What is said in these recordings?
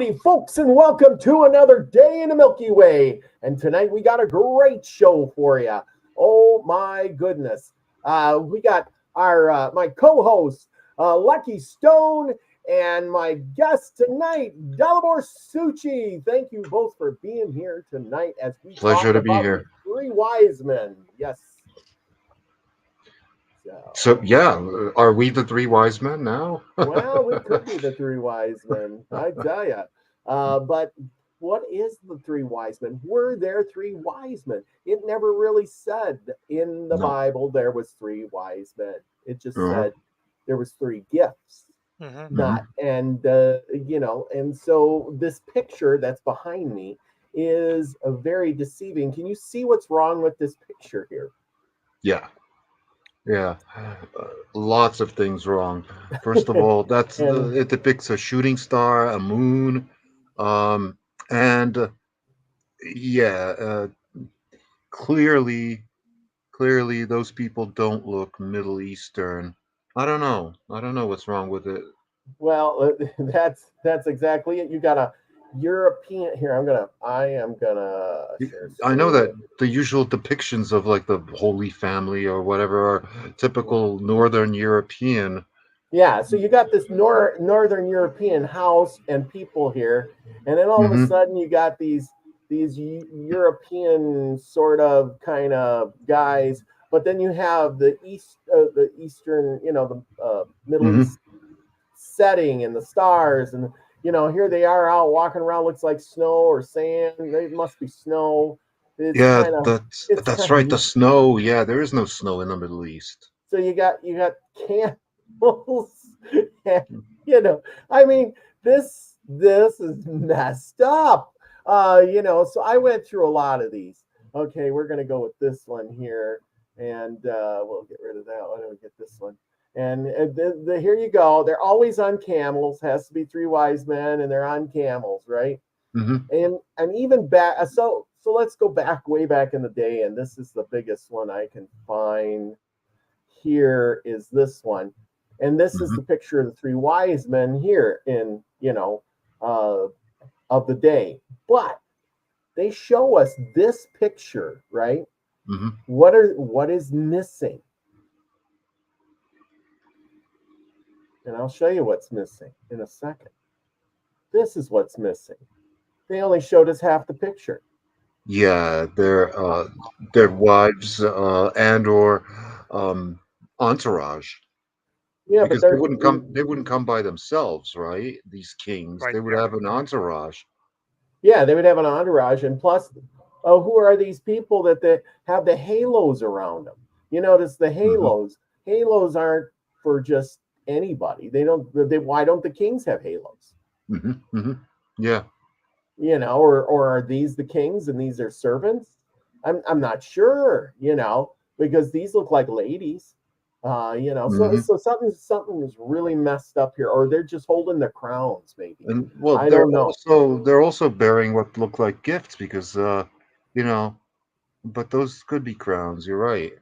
Howdy, folks, and welcome to another day in the Milky Way. And tonight we got a great show for you. Oh my goodness! We got our my co-host Lucky Stone and my guest tonight, Dalibor Suchy. Thank you both for being here tonight as we talk Pleasure to be about here. the three wise men. Yes. So, yeah, are we the three wise men now? Well, we could be the three wise men, I tell you. But what is the three wise men? Were there three wise men? It never really said in the No. Bible there was three wise men. It just Uh-huh. said there was three gifts. hmm Not and and so this picture that's behind me is a very deceiving. Can you see what's wrong with this picture here? Yeah, yeah. Lots of things wrong. First of all, And it depicts a shooting star, a moon, um, and yeah, clearly, clearly, those people don't look Middle Eastern. I don't know what's wrong with it. Well, that's exactly it. You got a European here. I am gonna share I know screen. that the usual depictions of like the Holy Family or whatever are typical Northern European. Yeah, so you got this northern European house and people here, and then all of a hmm sudden you got these European sort of kind of guys, but then you have the eastern, the Middle hmm East setting and the stars, and here they are out walking around. Looks like snow or sand. It must be snow. It's Yeah, kind of it's that's kind right. The of snow. Yeah, there is no snow in the Middle East. so you got candles. And, I mean, this is messed up. So I went through a lot of these. Okay, we're gonna go with this one here, and we'll get rid of that one and get this one. And here you go. They're always on camels. Has to be three wise men, and they're on camels, right? hmm And even back. So let's go back way back in the day, and this is the biggest one I can find here is this one. And this is hmm the picture of the three wise men here in, uh, of the day. But they show us this picture, right? hmm What is missing? And I'll show you what's missing in a second. This is what's missing. They only showed us half the picture. Yeah, Uh, their wives and or um, entourage, yeah, but because they wouldn't come by themselves, right? These kings, they would have an entourage. yeah, they would have an entourage, and plus, oh, who are these people that they have the halos around them? You notice the hmm halos. Halos aren't for just anybody. They don't. They Why don't the kings have halos? hmm Yeah. Or are these the kings and these are servants? I'm not sure. Because these look like ladies. So hmm something is really messed up here, or they're just holding their crowns. Maybe And well, I don't know. they're also bearing what look like gifts because you know, but those could be crowns. You're right.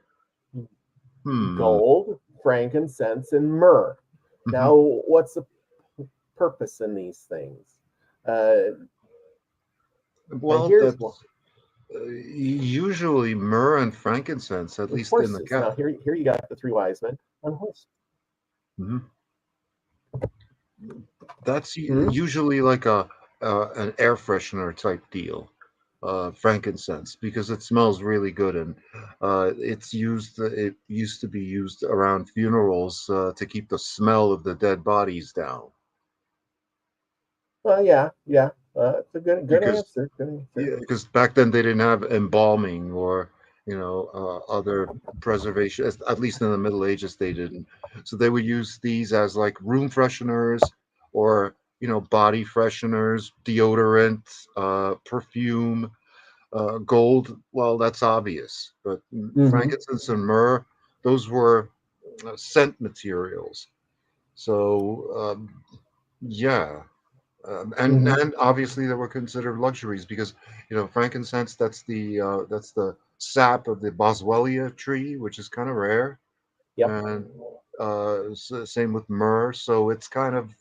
Hmm. Gold, frankincense, and myrrh. hmm Now, what's the purpose in these things? Uh, and Well, here's one: that's usually myrrh and frankincense, at least in the horses. Now, cat. here you got the three wise men on horse. hmm That's Hmm? usually like a an air freshener type deal. Frankincense because it smells really good and it used to be used around funerals to keep the smell of the dead bodies down Well, yeah. It's a good because answer. Good answer. yeah, because back then they didn't have embalming or other preservation, at least in the Middle Ages they didn't, so they would use these as like room fresheners or body fresheners, deodorant, perfume. Gold, well, that's obvious, but Hmm. frankincense and myrrh, those were scent materials. So yeah, Hmm. and obviously they were considered luxuries because frankincense, that's the sap of the boswellia tree, which is kind of rare, Yep. and same with myrrh. So it's kind of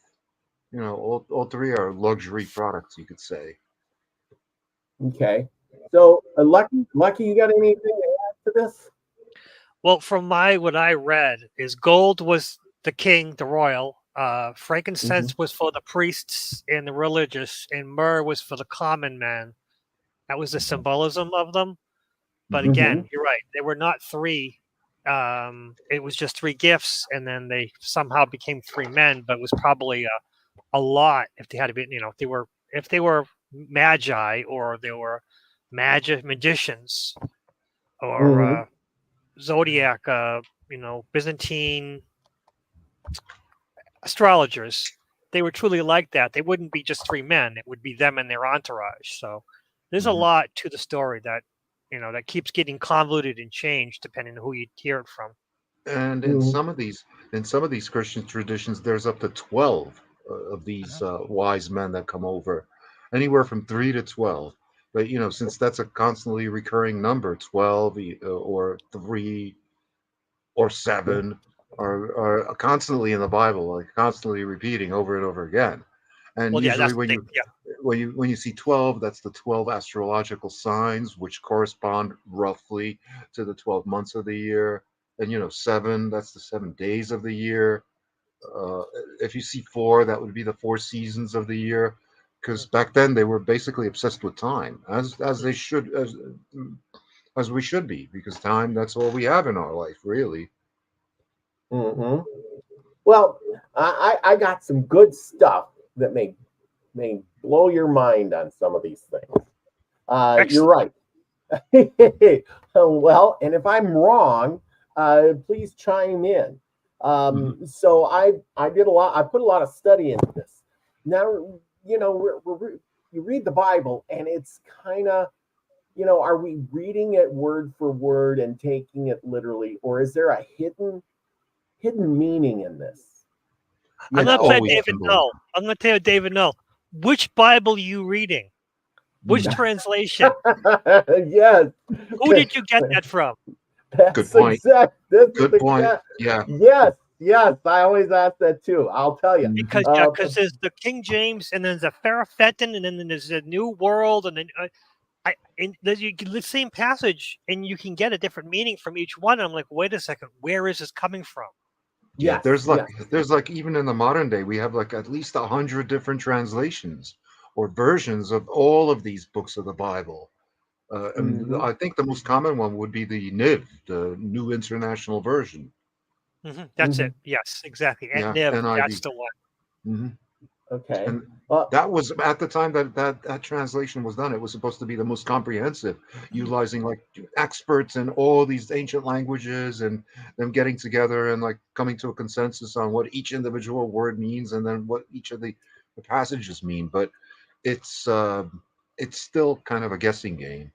all three are luxury products, you could say. Okay. So, Lucky, you got anything to add to this? Well, from my what I read is gold was the king, the royal. Hmm. Frankincense was for the priests and the religious, and myrrh was for the common man. That was the symbolism of them. But Hmm. Hmm. again, you're right. They were not three. It was just three gifts, and then they somehow became three men. But it was probably a lot if they had been, if they were magi or they were magicians or Hmm. zodiac, Byzantine astrologers. They were truly like that. They wouldn't be just three men. It would be them and their entourage. So there's a Hmm. lot to the story that keeps getting convoluted and changed depending on who you hear it from. And Hmm. in some of these Christian traditions, there's up to 12 of these Mhm. wise men that come over, anywhere from 3 to 12. But since that's a constantly recurring number, 12 or 3 or 7 are constantly in the Bible, like constantly repeating over and over again. And Well, yeah, usually that's the thing. Yeah. when you see 12, that's the 12 astrological signs, which correspond roughly to the 12 months of the year. And 7, that's the 7 days of the year. uh, if you see 4, that would be the 4 seasons of the year, because back then they were basically obsessed with time, as they should, as we should be, because time, that's all we have in our life, really. Hmm. Well, I got some good stuff that may blow your mind on some of these things. You're Excellent. right. Well, and if I'm wrong, please chime in. Hmm. So I did a lot. I put a lot of study into this. Now, you read the Bible, and it's kind of, are we reading it word for word and taking it literally, or is there a hidden meaning in this? You I'm going It's to play know, always David symbolism. Null. I'm going to tell you, David Null. Which Bible are you reading? Which Mhm. translation? yes, Who did you get that from? Good that's point. exact. This is Good point. exact. Yeah. Yes, yes. I always ask that too. I'll tell you. Hmm. Because yeah, because there's the King James, and then there's a Farafetin, and then there's a New World, and then you get the same passage, and you can get a different meaning from each one. And I'm like, wait a second, where is this coming from? Yeah, Yes, yes. there's like, even in the modern day, we have like at least 100 different translations or versions of all of these books of the Bible. And Hmm. I think the most common one would be the NIV, the New International Version. That's Hmm. it. Yes, exactly. At Yeah, Niv, that's NIV. the one. Hmm. Okay. And Well. that was at the time that translation was done. It was supposed to be the most comprehensive, utilizing like experts in all these ancient languages, and them getting together and like coming to a consensus on what each individual word means, and then what each of the passages mean. But it's uh, it's still kind of a guessing game.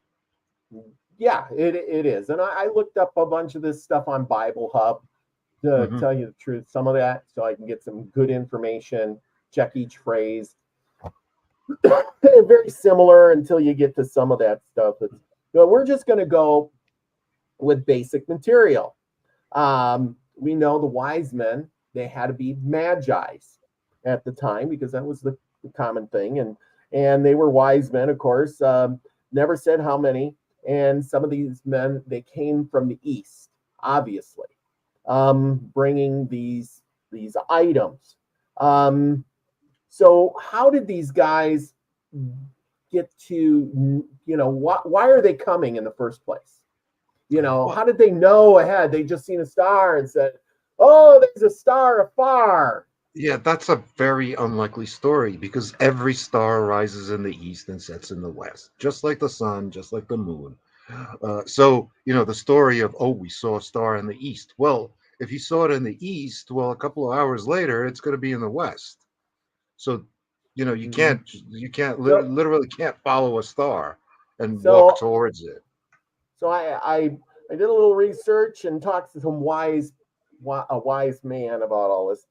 Yeah, it is. And I looked up a bunch of this stuff on Bible Hub to Hmm. tell you the truth, some of that, so I can get some good information, check each phrase. Very similar until you get to some of that stuff. We're just going to go with basic material. We know the wise men, they had to be magi's at the time because that was the common thing. And they were wise men, of course. Never said how many. And some of these men, they came from the east, obviously, bringing these items. Um, so how did these guys get to, why are they coming in the first place? Well, How did they know ahead? They just seen a star and said, "Oh, there's a star afar." yeah, that's a very unlikely story, because every star rises in the east and sets in the west, just like the sun, just like the moon. So, the story of, oh, we saw a star in the east. Well, if you saw it in the east, well, a couple of hours later, it's going to be in the west. So, Mhm. So, literally can't follow a star and walk so, towards it. so I did a little research and talked to some a wise man about all this,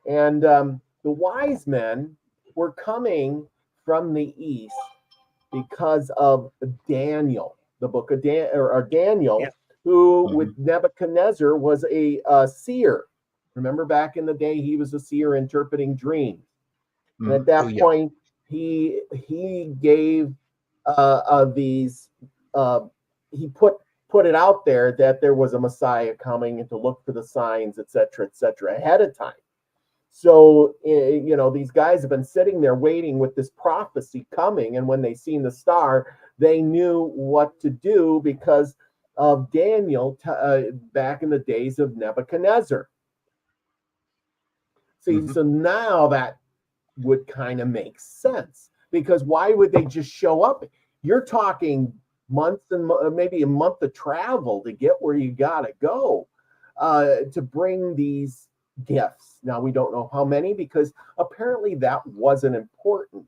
and the wise men were coming from the east because of Daniel, the book of or Yeah. Daniel, who with Hmm. Nebuchadnezzar was a seer. Remember back in the day, he was a seer interpreting dreams. And at Oh that yeah. point, he gave these. He put it out there that there was a Messiah coming and to look for the signs, etc., ahead of time. So, these guys have been sitting there waiting with this prophecy coming. And when they seen the star, they knew what to do because of Daniel back in the days of Nebuchadnezzar. See, Hmm. so now that would kind of make sense because why would they just show up? You're talking months and maybe a month of travel to get where you got to go to bring these gifts. Now, we don't know how many because apparently that wasn't important.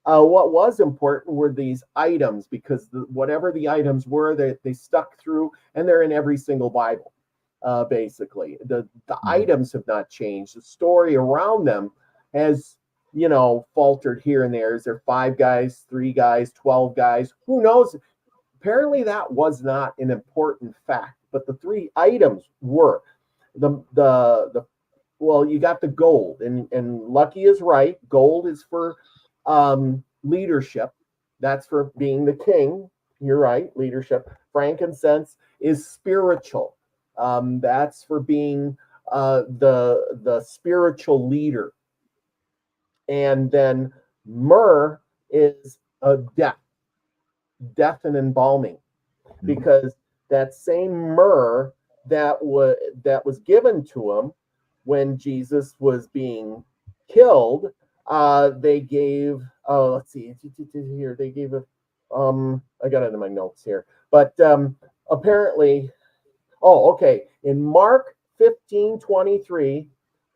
What was important were these items because whatever the items were, they stuck through and they're in every single Bible. Basically, the items have not changed. The story around them has faltered here and there. Is there 5 guys, 3 guys, 12 guys? Who knows? Apparently, that was not an important fact, but the 3 items were the well, you got the gold, and Lucky is right. Gold is for leadership. That's for being the king. You're right, leadership. Frankincense is spiritual. That's for being the spiritual leader. And then myrrh is a death and embalming, because that same myrrh that was given to him when Jesus was being killed, they gave. Oh, let's see here. They gave a. I got it in my notes here, but apparently. Oh, okay. In Mark 15:23,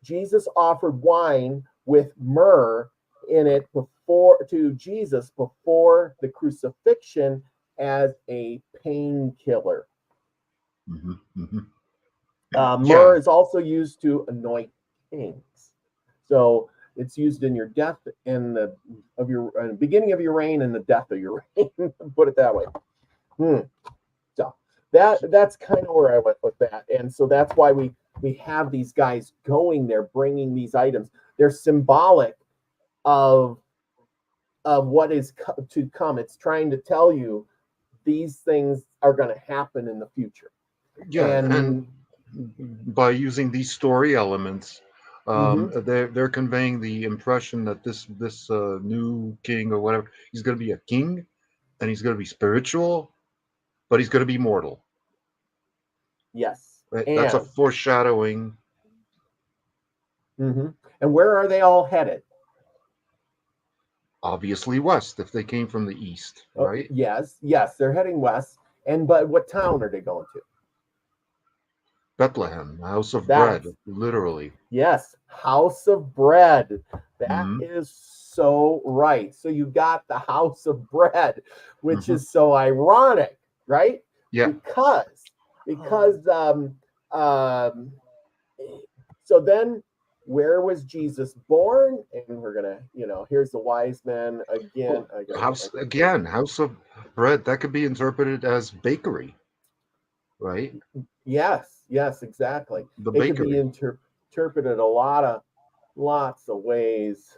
Jesus offered wine with myrrh in it to Jesus before the crucifixion as a painkiller. Hmm. Hmm. Myrrh Yeah. is also used to anoint kings. So it's used in your death and the of your beginning of your reign and the death of your reign. Put it that way. Hmm. So that's kind of where I went with that, and so that's why we have these guys going there, bringing these items. They're symbolic of what is to come. It's trying to tell you these things are going to happen in the future, Yeah, and and by using these story elements, mm-hmm, they're conveying the impression that this new king or whatever, he's going to be a king, and he's going to be spiritual, but he's going to be mortal. yes, Right? That's a and foreshadowing. mm-hmm. And where are they all headed? Obviously west if they came from the east, Oh, right? yes, they're heading west. And but what town are they going to? Bethlehem, house of bread, That's literally. Yes, house of bread. That Hmm. is so right. So you got the house of bread, which Hmm. is so ironic, right? Yeah. Because um so then where was Jesus born? And we're gonna, here's the wise men again. Well, I gotta get my house again, house of bread, that could be interpreted as bakery, right? yes, exactly. The It could be bakery. interpreted lots of ways.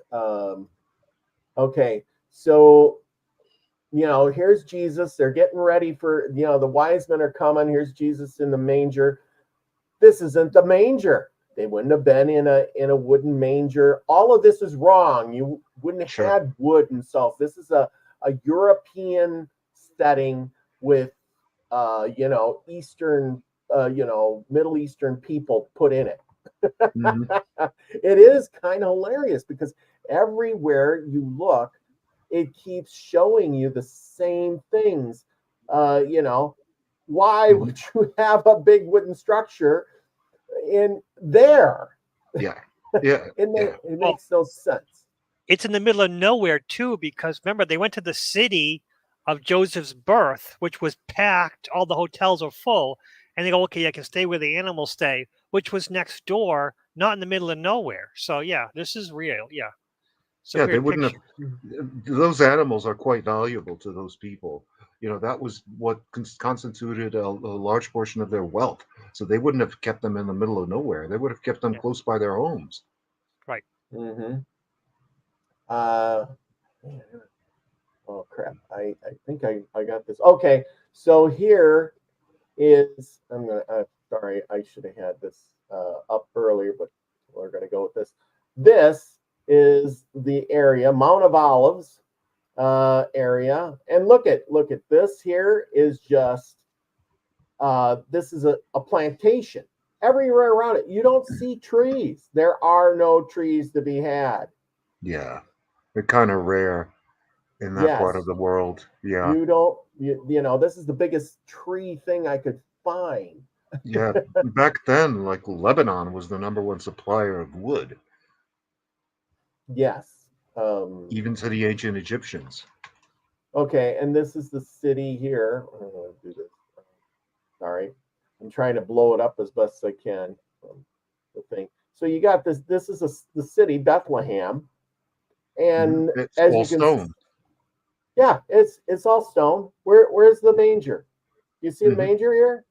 Okay, so here's Jesus. They're getting ready for, the wise men are coming. Here's Jesus in the manger. This isn't the manger. They wouldn't have been in a wooden manger. All of this is wrong. You wouldn't have Sure. had wood and salt. This is a European setting with Eastern Middle Eastern people put in it. Hmm. It is kind of hilarious because everywhere you look, it keeps showing you the same things. Why Hmm. would you have a big wooden structure in there? Yeah. Yeah. Yeah. It Well, makes no sense. it's in the middle of nowhere too, because remember they went to the city of Joseph's birth, which was packed. All the hotels are full, and they go, "Okay, I can stay where the animals stay," which was next door, not in the middle of nowhere. So yeah, this is real. Yeah, it's a Yeah, they weird wouldn't picture. have. Those animals are quite valuable to those people. That was what constituted a large portion of their wealth. So they wouldn't have kept them in the middle of nowhere. They would have kept them Yeah, close by their homes. right. Mm-hmm. Uh, oh crap! I think I got this. Okay, so here is I'm gonna. Sorry, I should have had this up earlier, but we're gonna go with this. This is the area, Mount of Olives area, and look at this here is just this is a plantation everywhere around it. You don't see trees. There are no trees to be had. Yeah, they're kind of rare in that part of Yes, the world. Yeah, you don't. You know, this is the biggest tree thing I could find. yeah. Back then, like Lebanon was the number one supplier of wood, Yes. Um, even to the ancient Egyptians. okay, and this is the city here. I'm gonna do this. Sorry, I'm trying to blow it up as best as I can. The thing. So you got this. This is the city Bethlehem, and It's as all you can, stone. yeah, it's all stone. Where's the manger? You see the Hmm. manger here?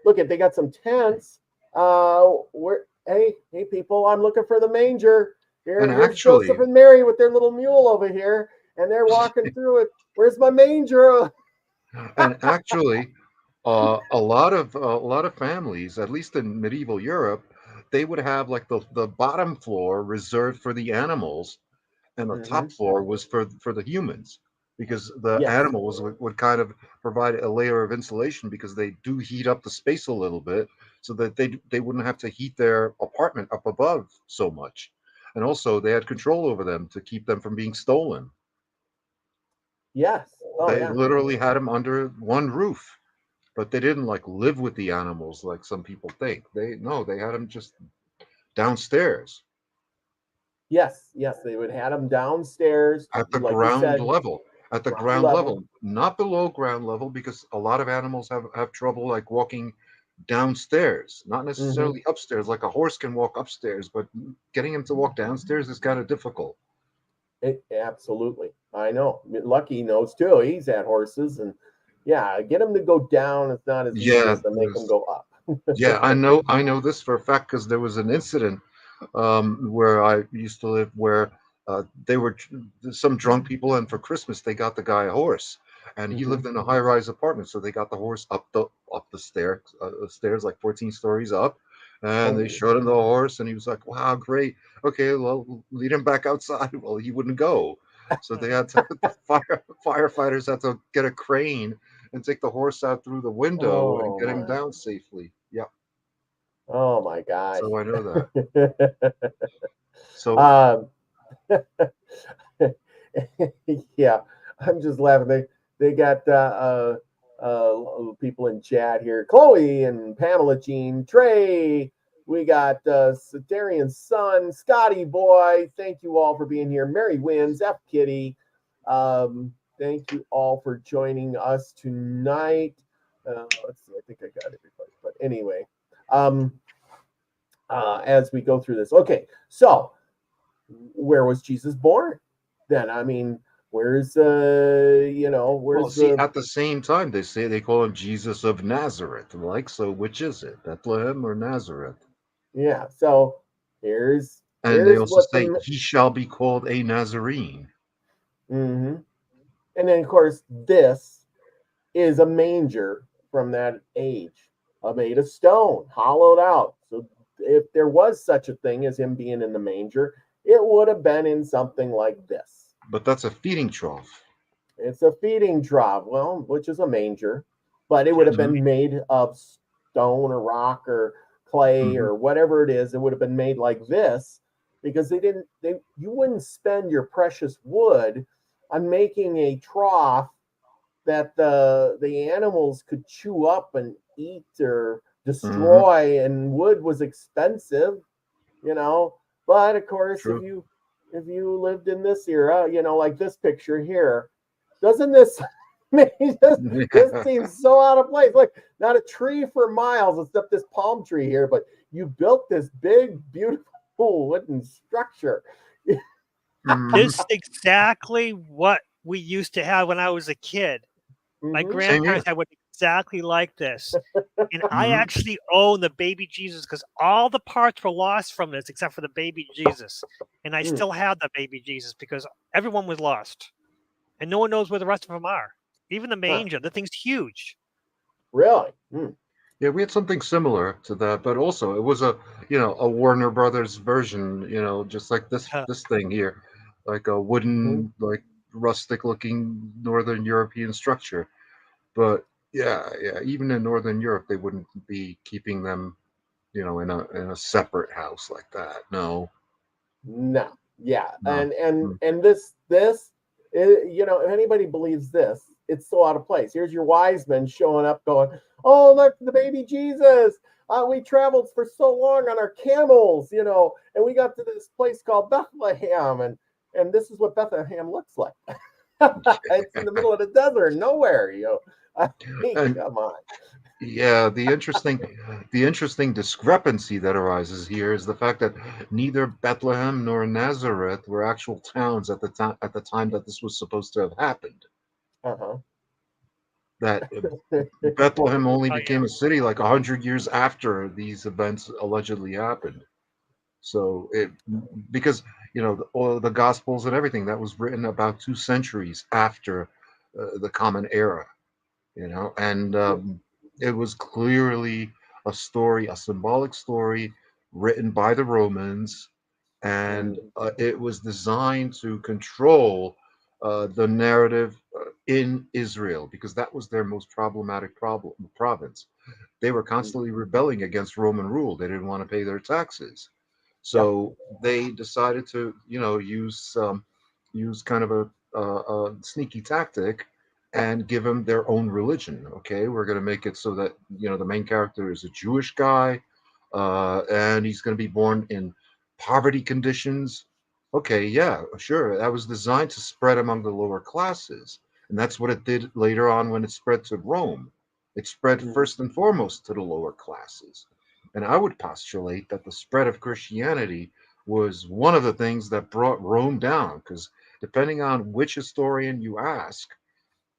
Look at they got some tents. Where? Hey people, I'm looking for the manger. And Here's Joseph actually, and Mary with their little mule over here, and they're walking through it. Where's my manger? and actually, a lot of families, at least in medieval Europe, they would have like the bottom floor reserved for the animals, and the Hmm. top floor was for the humans, because the Yes, animals would kind of provide a layer of insulation because they do heat up the space a little bit, so that they wouldn't have to heat their apartment up above so much, and also they had control over them to keep them from being stolen. yes. Oh They yeah. literally had them under one roof, but they didn't like live with the animals like some people think. They no, they had them just downstairs Yes, yes. They would have them downstairs, at the like you ground said, level. At the ground ground level. level, not below ground level, because a lot of animals have trouble like walking downstairs, not Hmm. necessarily upstairs. Like a horse can walk upstairs, but getting him to walk downstairs is kind of difficult. Absolutely. I know. Lucky knows too. He's had horses, and yeah, get him to go down. It's not as easy Yeah, as to make them go up. yeah, I know this for a fact because there was an incident where I used to live where they were some drunk people, and for Christmas they got the guy a horse, and he Hmm. lived in a high-rise apartment, so they got the horse up the stairs like 14 stories up, and they Oh, showed him the horse, and he was like, "Wow, great! Okay, well, lead him back outside." Well, he wouldn't go, so they had to the firefighters had to get a crane and take the horse out through the window and oh get him my, down safely. Yeah, oh my gosh. so I know that. So um, yeah, I'm just laughing. They got people in chat here. Chloe and Pamela Jean, Trey. We got Cetarian's son, Scotty Boy. Thank you all for being here. Mary Wins, F Kitty. Thank you all for joining us tonight. Let's see. I think I got everybody. But anyway, um, as we go through this, okay. So, where was Jesus born? Then I mean, where's well, where's see, the at the same time, they say they call him Jesus of Nazareth. Like, so which is it, Bethlehem or Nazareth? yeah? So here's And they here's also what say the he shall be called a Nazarene. mm-hmm. And then of course this is a manger from that age, made of stone, hollowed out. So if there was such a thing as him being in the manger, it would have been in something like this. But that's a feeding trough. It's a feeding trough, well, which is a manger, but it would have Hmm. been made of stone or rock or clay Hmm. or whatever it is. It would have been made like this because you wouldn't spend your precious wood on making a trough that the animals could chew up and eat or Hmm. destroy, and wood was expensive, you know. But of course, True. if you lived in this era, like this picture here, doesn't this this seems so out of place? Like not a tree for miles except this palm tree here, but you built this big, beautiful wooden structure. Hmm. This is exactly what we used to have when I was a kid. My Hmm. Same here. grandparents had what exactly like this. And I actually own the baby Jesus because all the parts were lost from this except for the baby Jesus. And I still have the baby Jesus because everyone was lost. And no one knows where the rest of them are. Even the manger, the thing's huge. Really? Yeah, we had something similar to that, but also it was a Warner Brothers version, just like this thing here, like a wooden, like rustic looking Northern European structure. But yeah, even in Northern Europe, they wouldn't be keeping them, in a separate house like that. No. No. Yeah. No. And this if anybody believes this, it's so out of place. Here's your wise men showing up going, "Oh, look, the baby Jesus. We traveled for so long on our camels, and we got to this place called Bethlehem, and this is what Bethlehem looks like. It's in the middle of the desert, nowhere, I mean, And come on. yeah, the interesting discrepancy that arises here is the fact that neither Bethlehem nor Nazareth were actual towns at the time that this was supposed to have happened. Uh-huh. That Bethlehem only Oh, yeah. became a city like 100 years after these events allegedly happened. So because all the Gospels and everything that was written about 2 centuries after the Common Era, and it was clearly a symbolic story written by the Romans, and it was designed to control the narrative in Israel because that was their most problematic province. They were constantly rebelling against Roman rule. They didn't want to pay their taxes, Yep. so they decided to, use kind of a sneaky tactic and give them their own religion. Okay, we're going to make it so that the main character is a Jewish guy, and he's going to be born in poverty conditions. Okay, yeah, sure. That was designed to spread among the lower classes, and that's what it did later on when it spread to Rome. It spread first and foremost to the lower classes. And I would postulate that the spread of Christianity was one of the things that brought Rome down, because depending on which historian you ask,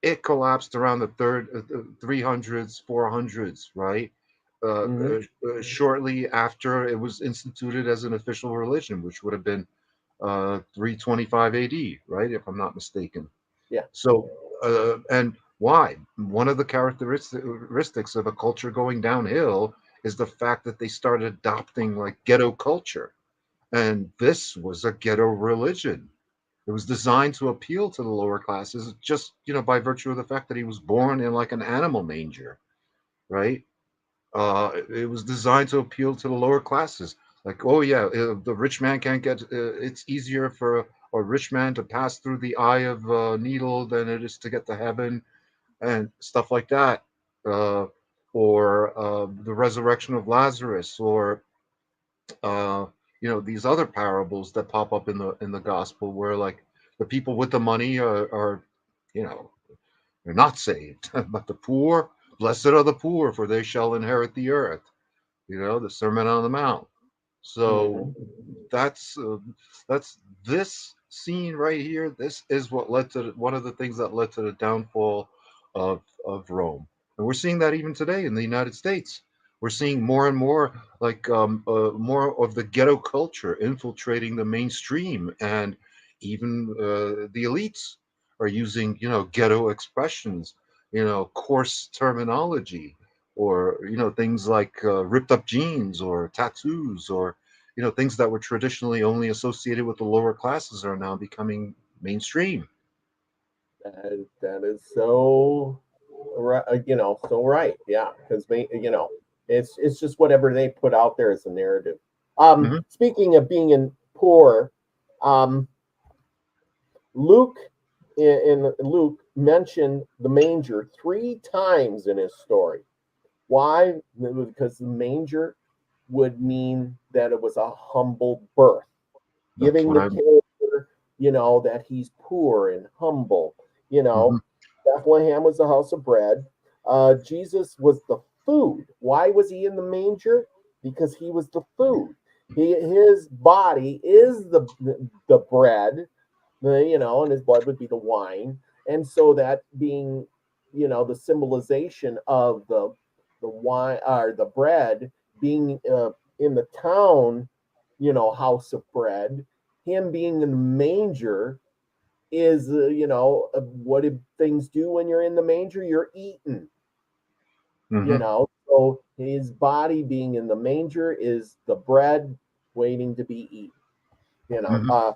it collapsed around the 300s, 400s, right? Shortly after it was instituted as an official religion, which would have been 325 AD, right? If I'm not mistaken. Yeah. So, and why? One of the characteristics of a culture going downhill is the fact that they started adopting like ghetto culture. And this was a ghetto religion. It was designed to appeal to the lower classes just, by virtue of the fact that he was born in like an animal manger, right? It was designed to appeal to the lower classes. Like, oh yeah, the rich man can't get. It's easier for a rich man to pass through the eye of a needle than it is to get to heaven, and stuff like that. Or the resurrection of Lazarus, or these other parables that pop up in the gospel, where like the people with the money are you know, they're not saved, but the poor, blessed are the poor, for they shall inherit the earth. The Sermon on the Mount. So that's uh, that's this scene right here. This is what led to one of the things that led to the downfall of Rome, and we're seeing that even today in the United States. We're seeing more and more like more of the ghetto culture infiltrating the mainstream, and even the elites are using ghetto expressions, coarse terminology, or things like ripped up jeans or tattoos, or things that were traditionally only associated with the lower classes are now becoming mainstream. That is so right, so right. Yeah, because it's just whatever they put out there as a narrative. Hmm. Speaking of being in poor, um, Luke in Luke mentioned the manger 3 times in his story. Why? Because the manger would mean that it was a humble birth, That's giving what the I'm. character, that he's poor and humble. You Hmm. know, Bethlehem was the house of bread. Jesus was the food. Why was he in the manger? Because he was the food. His body is the bread, and his blood would be the wine. And so that being the symbolization of the wine or the bread being in the town, house of bread, him being in the manger is, what do things do when you're in the manger? You're eating, Mm-hmm. So his body being in the manger is the bread waiting to be eaten. Mm-hmm.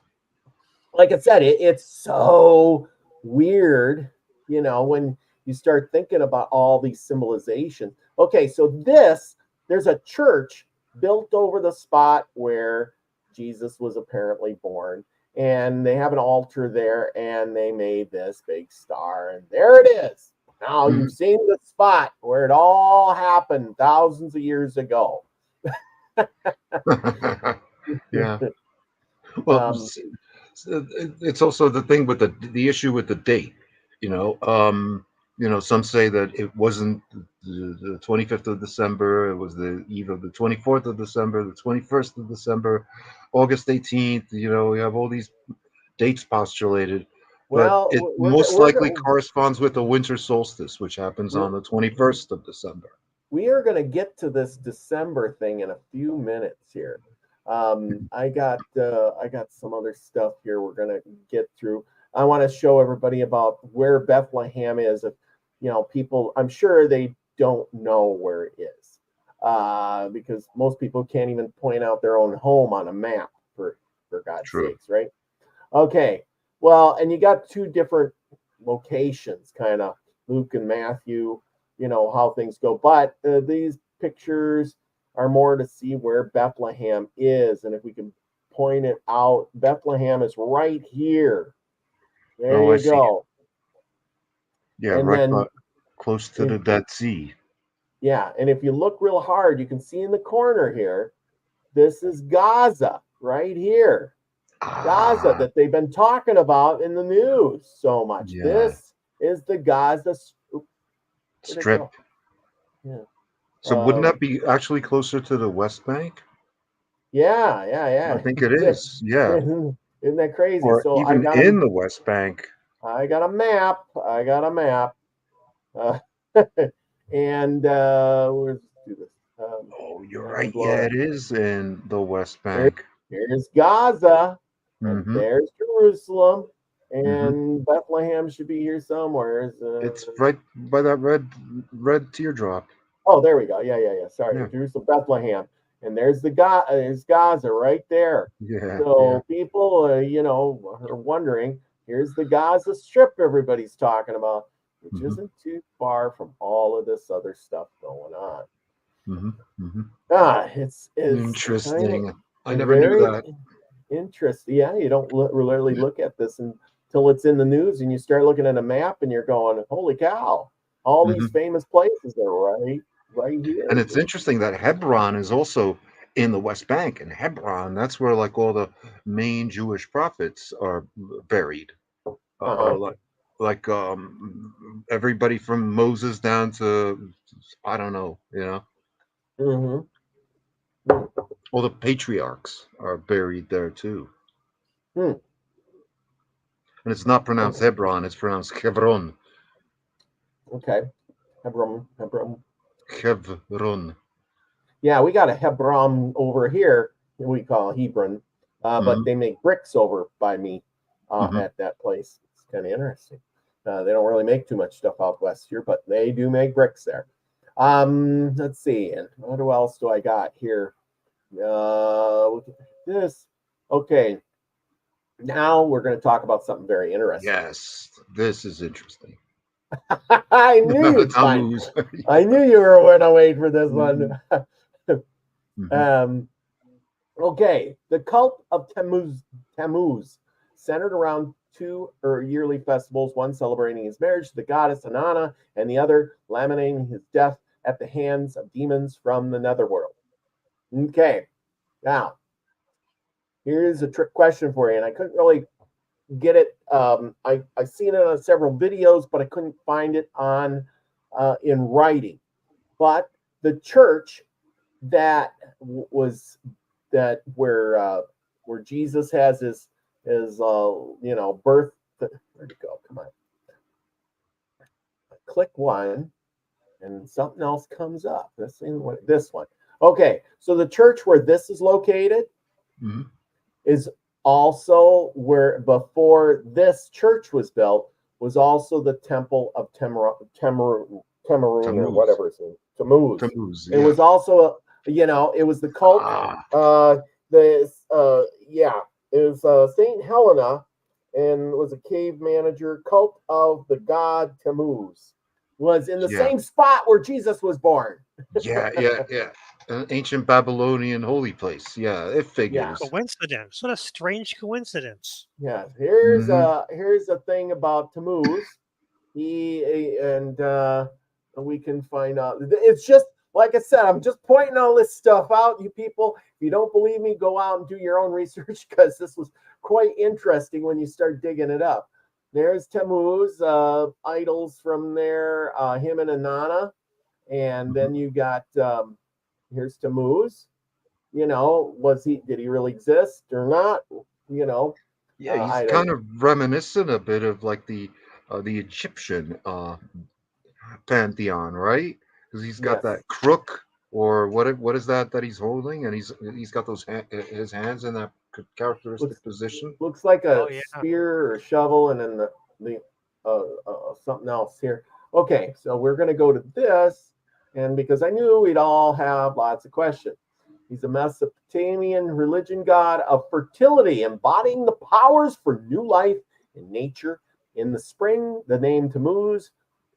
Like I said, it's so weird, when you start thinking about all these symbolizations. Okay, so there's a church built over the spot where Jesus was apparently born, and they have an altar there, and they made this big star, and there it is. Now Mm-hmm. you've seen the spot where it all happened thousands of years ago. Yeah. Well, um, it's also the thing with the issue with the date. Some say that it wasn't the 25th of December. It was the eve of the 24th of December, the 21st of December, August 18th. We have all these dates postulated, but well, it most likely corresponds with the winter solstice, which happens on the 21st of December. We are going to get to this December thing in a few minutes here. I got some other stuff here we're going to get through. I want to show everybody about where Bethlehem is. If people, I'm sure they don't know where it is, because most people can't even point out their own home on a map, for God's True. sakes, right? Okay, well, and you got two different locations, kind of Luke and Matthew. How things go, but these pictures are more to see where Bethlehem is, and if we can point it out, Bethlehem is right here. There I you see. go. Yeah, And right, then close to the Dead Sea. yeah, and if you look real hard, you can see in the corner here, this is Gaza right here. Gaza that they've been talking about in the news so much. Yeah. This is the Gaza Strip. Yeah. So wouldn't that be actually closer to the West Bank? Yeah. I think it is. Yeah. Isn't that crazy? Or So even in the West Bank. I got a map. And let's do this. You're right. Yeah, it is in the West Bank. Here's Gaza, and Mm-hmm. there's Jerusalem, Mm-hmm. and Bethlehem should be here somewhere. It's right by that red teardrop. Oh, there we go. Yeah. Sorry, Yeah. Jerusalem, Bethlehem, and there's there's Gaza right there. Yeah. So people, are wondering. Here's the Gaza Strip everybody's talking about, which isn't too far from all of this other stuff going on. It's interesting. I never knew that. Interesting. Yeah, you don't rarely look at this until it's in the news, and you start looking at a map, and you're going, "Holy cow! All these famous places are right here." And it's interesting that Hebron is also in the West Bank. And Hebron, that's where like all the main Jewish prophets are buried. Like everybody from Moses down to I don't know, all the patriarchs are buried there too. And it's not pronounced Hebron, it's pronounced Hebron. Okay. Hebron. Hebron. Yeah, we got a Hebron over here. We call Hebron, but they make bricks over by me at that place. It's kind of interesting. They don't really make too much stuff out west here, but they do make bricks there. Let's see. And what else do I got here? Look at this. Okay. Now we're going to talk about something very interesting. Yes, this is interesting. I knew you'd find. I knew you were going to wait for this one. Okay, the cult of Tammuz centered around two yearly festivals, one celebrating his marriage to the goddess Inanna, and the other lamenting his death at the hands of demons from the netherworld. Okay, now here's a trick question for you, and I couldn't really get it. I seen it on several videos, but I couldn't find it on in writing. But the church that was where Jesus has his birth. Where'd it go? Come on. click one, and something else comes up. This one. Okay, so the church where this is located Mhm. is also where, before this church was built, was also the temple of Tamarun, or Tammuz. whatever it's name, Tammuz. Tammuz, It yeah. was also, it was the cult. Ah, This, yeah, it was Saint Helena, and was a cave manager. Cult of the god Tammuz was in the yeah, same spot where Jesus was born. yeah. An ancient Babylonian holy place. Yeah, it Yeah. figures. Coincidence. What a strange coincidence. Yeah, Hmm. here's a thing about Tammuz. He and we can find out. It's just like I said. I'm just pointing all this stuff out. You people, if you don't believe me, go out and do your own research, because this was quite interesting when you start digging it up. There's Tammuz, idols from there, him and Inanna, and then you got here's Tammuz. Did he really exist or not? You know, Yeah, he's I don't. kind of reminiscent a bit of like the Egyptian pantheon, right? Because he's got Yes. that crook, or what is that he's holding, and he's got his hands in that Looks characteristic position. looks like Oh a yeah. spear or a shovel, and then the something else here. Okay, so we're gonna go to this, and because I knew we'd all have lots of questions. He's a Mesopotamian religion god of fertility, embodying the powers for new life in nature. In the spring, the name Tammuz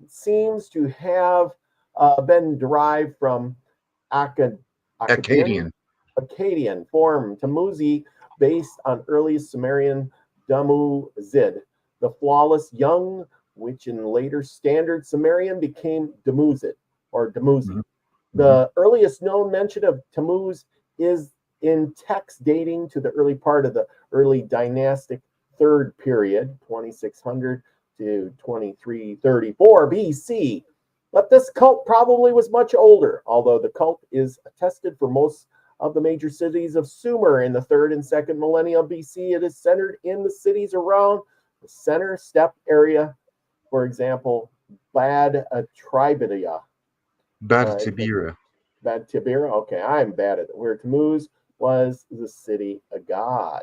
seems to have been derived from Akkad, Akkadian, Akkadian. Akkadian form Tamuzi, based on early Sumerian Damu Zid, the flawless young, which in later standard Sumerian became Damuzid or Damuzi. Hmm. Hmm. The earliest known mention of Tammuz is in texts dating to the early part of the early dynastic third period, 2600 to 2334 BC. But this cult probably was much older, although the cult is attested for most of the major cities of Sumer in the third and second millennia BC. It is centered in the cities around the center steppe area, for example, Bad Tribidia. Bad I think Tibira. Bad Tibira. Okay, I'm bad at it. Where Tammuz was the city of God.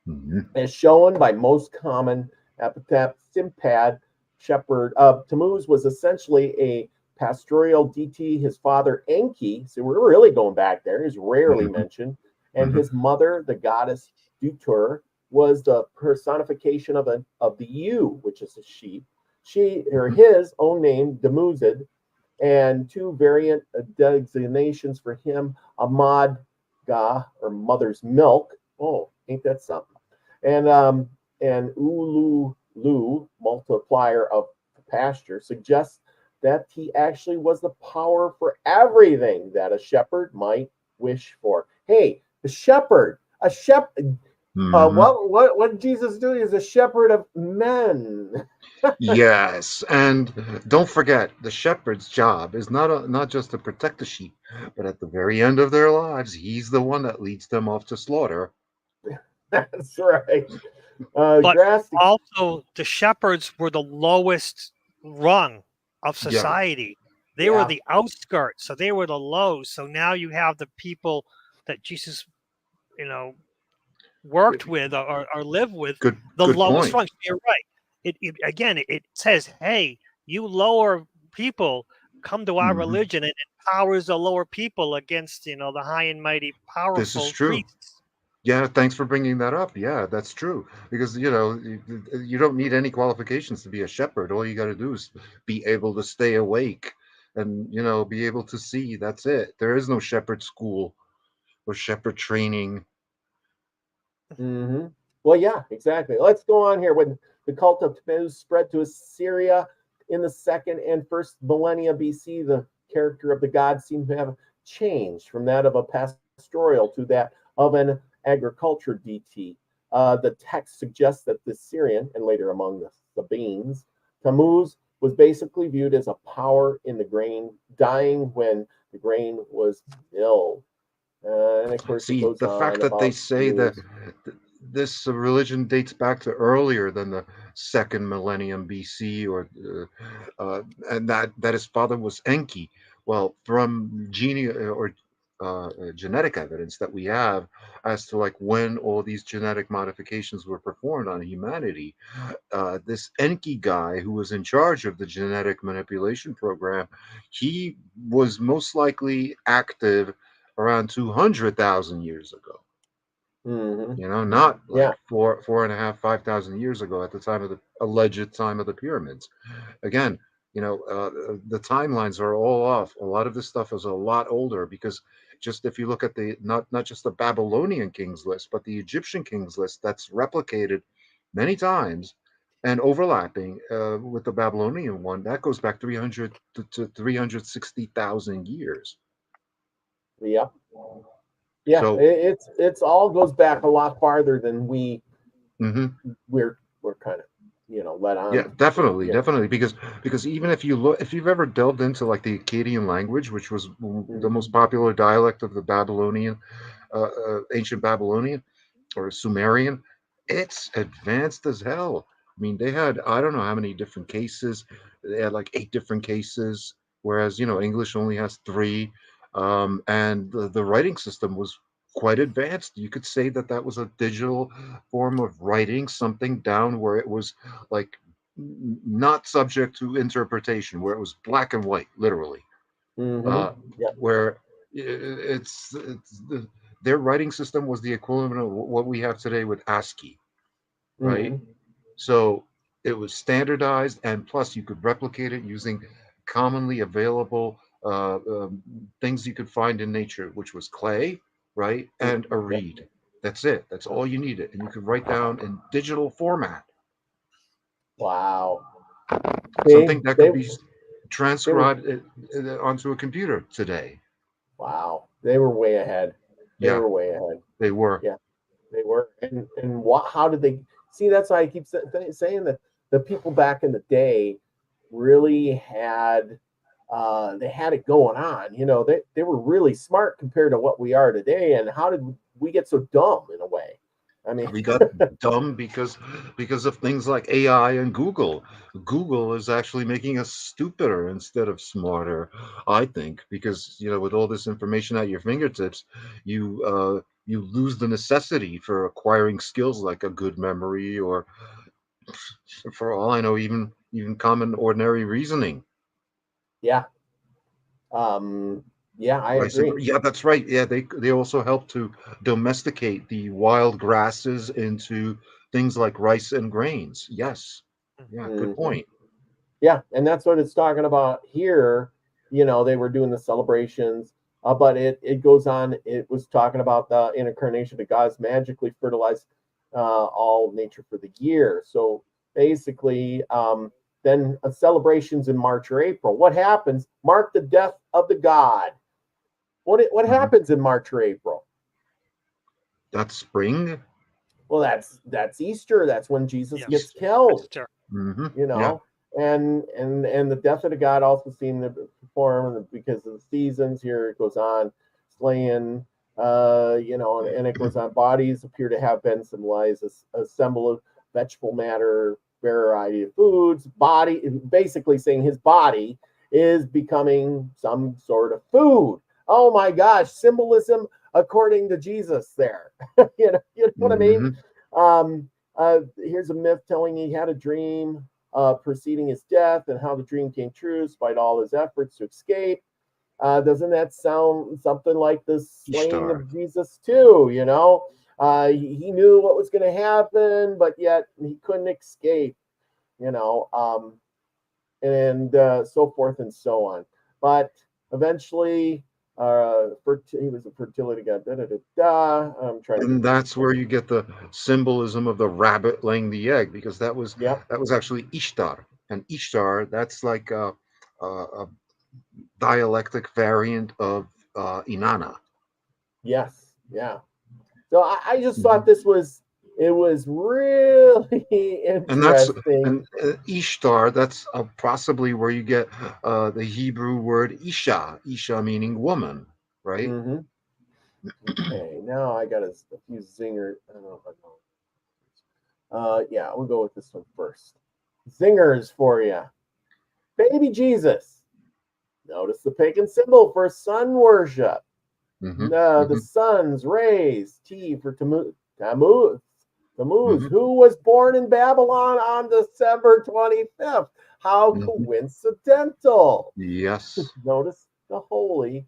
Hmm. As shown by most common epithet, Simpad, shepherd of Tammuz, was essentially a pastoral deity. His father, Enki, so we're really going back there, is rarely Hmm. mentioned. And Hmm. his mother, the goddess Dutur, was the personification of the ewe, which is a sheep. She or his own name, Demuzid, and two variant designations for him, Ahmad Ga, or mother's milk. Oh, ain't that something? And Ulu Lu, multiplier of pasture, suggests that he actually was the power for everything that a shepherd might wish for. Hey, a shepherd. Hmm. What did Jesus do? He's a shepherd of men. Yes, and don't forget, the shepherd's job is not just to protect the sheep, but at the very end of their lives, he's the one that leads them off to slaughter. That's right. But Drastic. also the shepherds were the lowest rung of Yeah, society. They were Yeah. the outskirts, so they were the lows. So now you have the people that Jesus, you know, worked with or lived with, the good lowest point. rung. So you're right. It says, hey, you lower people, come to our Hmm. religion, and it empowers the lower people against, the high and mighty, This is powerful true. priests. Yeah, thanks for bringing that up. Yeah, that's true. Because, you don't need any qualifications to be a shepherd. All you got to do is be able to stay awake and, be able to see. That's it. There is no shepherd school or shepherd training. Mm-hmm. Well, yeah, exactly. Let's go on here. When the cult of Tammuz spread to Assyria in the second and first millennia BC, the character of the god seemed to have changed from that of a pastoral to that of an agriculture deity. The text suggests that the Syrian, and later among the Sabines, Tammuz was basically viewed as a power in the grain, dying when the grain was milled. And of course, it See, goes the fact on that they about say that Tammuz. this religion dates back to earlier than second millennium BC, and that his father was Enki. Well, from genetic evidence that we have as to like when all these genetic modifications were performed on humanity, this Enki guy who was in charge of the genetic manipulation program, he was most likely active around 200,000 years ago. Hmm. Not like Yeah. four and a half, 5,000 years ago at the time of the alleged time of the pyramids. Again, the timelines are all off. A lot of this stuff is a lot older because just if you look at the not just the Babylonian kings list, but the Egyptian kings list, that's replicated many times and overlapping with the Babylonian one, that goes back 300 to 360,000 years. Yeah. Yeah. So, It's all goes back a lot farther than mhm. we're kind of let Yeah, on. definitely, Yeah. definitely, because even if you look, if you've ever delved into like the Akkadian language, which was the Mhm. most popular dialect of the Babylonian, ancient Babylonian or Sumerian, it's advanced as hell. I mean, they had I don't know how many different cases. They had like 8 different cases, whereas English only has three. And the writing system was quite advanced. You could say that that was a digital form of writing something down where it was like not subject to interpretation, where it was black and white, literally. Mhm. Uh, Yeah. where their writing system was the equivalent of what we have today with ASCII, right? Mhm. So it was standardized, and plus you could replicate it using commonly available things you could find in nature, which was clay, right, and a Yep. reed. That's it. That's all you needed, and you could write down in digital format, Wow. something that They could be they were transcribed onto a computer today. wow. They were way ahead. They Yeah, were way ahead. they were. Yeah. They were. And what? How did they see? That's why I keep saying that the people back in the day really had they had it going on. They were really smart compared to what we are today. And how did we get so dumb in a way? I mean, We got dumb because of things like AI and Google. Google is actually making us stupider instead of smarter, I think, because with all this information at your fingertips, you lose the necessity for acquiring skills like a good memory or, for all I know, even common ordinary reasoning. yeah, um, yeah, I Rice and agree. yeah, that's right. Yeah, they also help to domesticate the wild grasses into things like rice and grains. Yes. Yeah, good Hmm. point. Yeah, and that's what it's talking about here. They were doing the celebrations, but it goes on. It was talking about the incarnation of God's magically fertilized all nature for the year. So basically, then celebrations in March or April. What happens? Mark the death of the God. What Mhm. happens in March or April? That's spring. Well, that's Easter. That's when Jesus Yes. gets killed. Sure. Hmm. you Yeah. know and the death of the god also seemed to perform because of the seasons. Here it goes on slaying, and it goes on. Bodies appear to have been symbolized as a symbol of vegetable matter, variety of foods. Body basically saying his body is becoming some sort of food. Oh my gosh, symbolism according to Jesus there. You know what I mean? Hmm. Here's a myth telling he had a dream preceding his death and how the dream came true despite all his efforts to escape. Doesn't that sound something like the slaying Ishtar. of Jesus too? He knew what was going to happen, but yet he couldn't escape. You know, and so forth and so on. But eventually, he was a fertility god. Da, da, da, da. I'm trying to get And this. that's where you get the symbolism of the rabbit laying the egg, because that was Yep. that was actually Ishtar. And Ishtar, that's like a dialectic variant of Inanna. Yes. Yeah. So I just thought Mhm. it was really And that's interesting. and Ishtar. That's possibly where you get the Hebrew word Isha. Isha meaning woman, right? Hmm. Okay, now I got a few zinger. I don't know if I know. Yeah, we'll go with this one first. Zingers for you. Baby Jesus. Notice the pagan symbol for sun worship. Mm-hmm. The sun's rays. T for Tammuz. Tammuz, Mm-hmm. who was born in Babylon on December 25th. How Mm-hmm. coincidental. Yes. Notice the holy,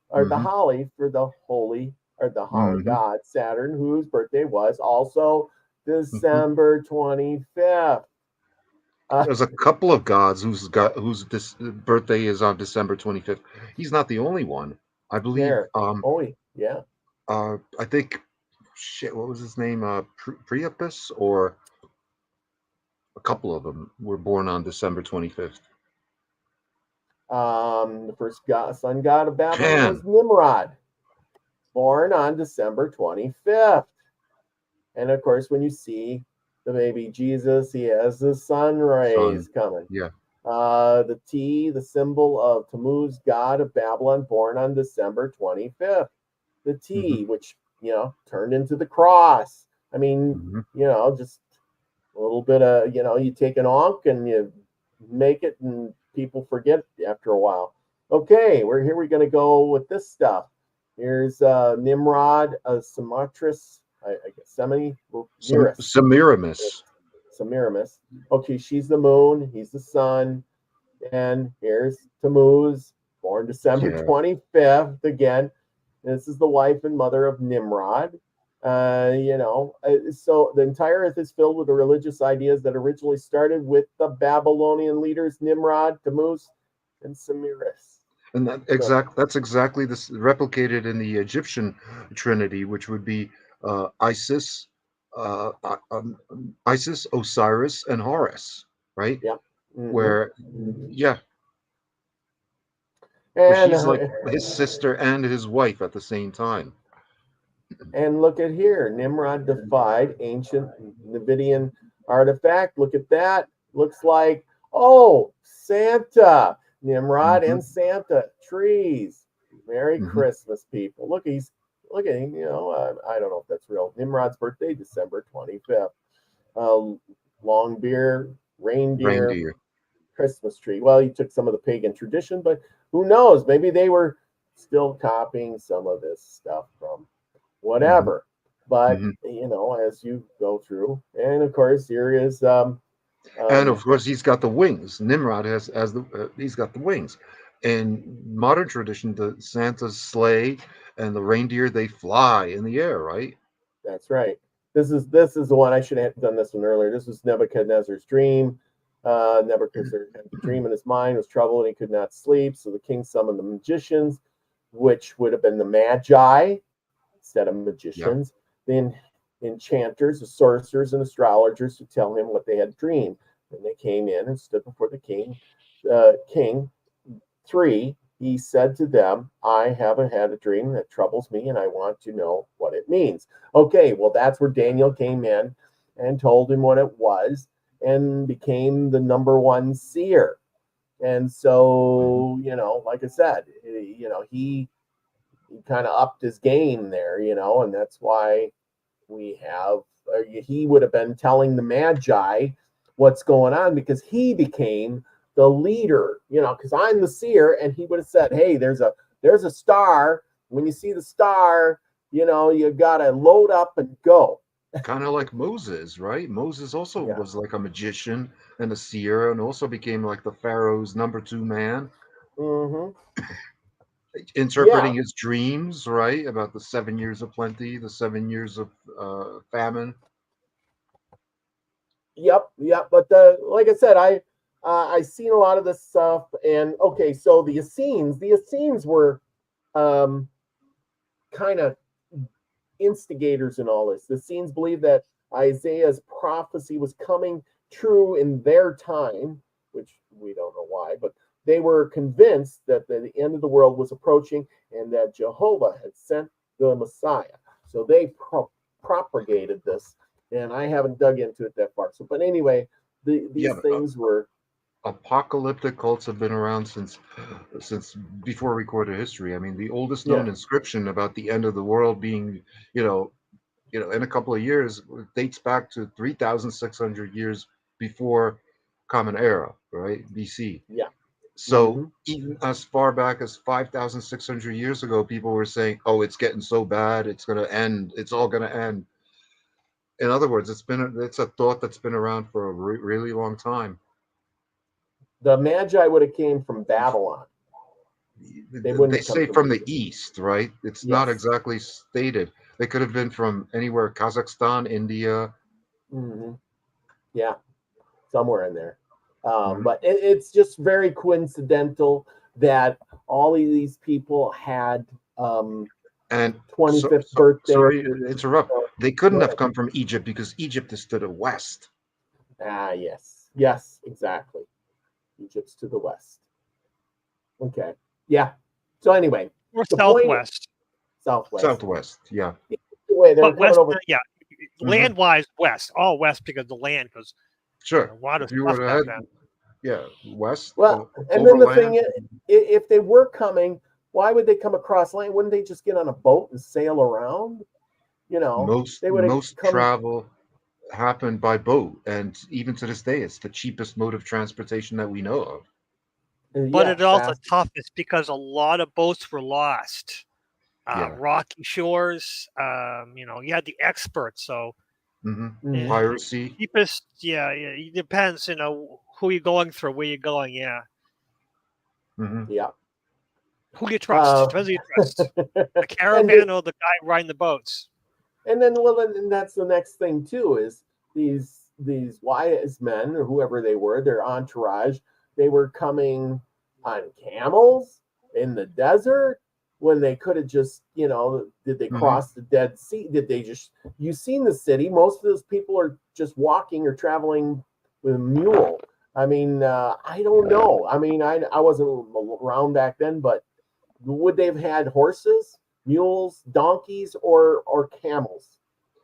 or the Mm-hmm. holly for the holy, or the holly Mm-hmm. god, Saturn, whose birthday was also Mm-hmm. December 25th. There's a couple of gods whose this birthday is on December 25th. He's not the only one. I believe. There. Oh, yeah. I think. Shit. What was his name? Priapus, or a couple of them were born on December 25th. The first sun god of Babylon was Man, Nimrod, born on December 25th. And of course, when you see the baby Jesus, he has the sun son. rays coming. Yeah. The T, the symbol of Tammuz, god of Babylon, born on December 25th. The Mm-hmm. T, which, turned into the cross. I mean, Mm-hmm. just a little bit of, you take an onk and you make it and people forget after a while. Okay, we're going to go with this stuff. Here's Nimrod, Samatris, I guess, Semiramis. Semiramis. Okay, she's the moon, he's the sun. And here's Tammuz, born December Yeah. 25th again. This is the wife and mother of Nimrod. So the entire earth is filled with the religious ideas that originally started with the Babylonian leaders Nimrod, Tammuz, and Semiramis. And that's exactly this replicated in the Egyptian trinity, which would be Isis, Isis, Osiris, and Horus, right? Yeah. Mm-hmm. Where, yeah, where And she's like his sister and his wife at the same time. And look at here, Nimrod defied ancient Nubidian artifact. Look at that. Looks like, Santa. Nimrod Mm-hmm. and Santa, trees. Merry Mm-hmm. Christmas, people. Look at him. I don't know if that's real. Nimrod's birthday, December 25th. Long beard, reindeer, Christmas tree. Well, he took some of the pagan tradition, but who knows? Maybe they were still copying some of this stuff from whatever. But as you go through, and of course here is and of course he's got the wings. Nimrod he's got the wings. In modern tradition, the Santa's sleigh and the reindeer, they fly in the air, right? That's right. This is the one. I should have done this one earlier. This was Nebuchadnezzar's dream. Nebuchadnezzar had a dream in his mind, was troubled, and he could not sleep. So the king summoned the magicians, which would have been the magi instead of magicians, the enchanters, the sorcerers, and astrologers to tell him what they had dreamed. Then they came in and stood before the king. King 3, he said to them, I haven't had a dream that troubles me, and I want to know what it means. Okay, well, that's where Daniel came in and told him what it was and became the number one seer. And so, like I said, he kind of upped his game there, and that's why we have, he would have been telling the Magi what's going on because he became the leader, because I'm the seer, and he would have said, hey, there's a star. When you see the star, you got to load up and go. Kind of like Moses, right? Moses also was like a magician and a seer, and also became like the Pharaoh's number 2 man. Mm-hmm. Interpreting his dreams, right? About the 7 years of plenty, the 7 years of famine. Yep. But like I said, I seen a lot of this stuff, and okay, so the Essenes were kind of instigators in all this. The Essenes believed that Isaiah's prophecy was coming true in their time, which we don't know why, but they were convinced that the end of the world was approaching and that Jehovah had sent the Messiah. So they propagated this, and I haven't dug into it that far. So, but anyway, these things were apocalyptic cults have been around since before recorded history. I mean, the oldest known inscription about the end of the world being, in a couple of years, it dates back to 3,600 years before Common Era, right? BC. Yeah. So Mhm. even as far back as 5,600 years ago, people were saying, "Oh, it's getting so bad, it's going to end. It's all going to end." In other words, it's a thought that's been around for a really long time. The Magi would have came from Babylon. They wouldn't They have come say from from the Egypt. east, right? It's not Yes. exactly stated. They could have been from anywhere, Kazakhstan, India. Hmm. Yeah, somewhere in there. Mhm. But it's just very coincidental that all of these people had And 25th birthday. sorry to interrupt. So, They couldn't go have ahead. come from Egypt because Egypt is to the west. Ah, yes. Yes, exactly. Egypt's to the west. Okay. Yeah. So anyway, Or the point southwest, southwest. Southwest, yeah. The way they were but coming west. over. Yeah, Hmm. land wise, west, all west because the land, because Sure. water If you stuff would back have then. had, yeah, west, Well, and then the thing overland. is, if they were coming, why would they come across land? Wouldn't they just get on a boat and sail around? You know, Most they would have most come. travel happened by boat, and even to this day, it's the cheapest mode of transportation that we know of. But Yeah, it also fast. toughest because a lot of boats were lost. Yeah. Rocky shores. You had the experts. So Hmm. Hmm. Piracy. cheapest. Yeah, yeah. It depends. Who you're going through, where you're going. Yeah, Hmm. Yeah. who you trust. Uh, Depends who you trust. The and they, caravan or the guy riding the boats. and then well, and that's the next thing too is these wise men or whoever they were, their entourage, they were coming on camels in the desert when they could have just, did they Hmm. cross the Dead Sea? Did they just, you seen the city? Most of those people are just walking or traveling with a mule. I mean, I don't know. I mean, I wasn't around back then, but would they have had horses, mules, donkeys, or camels?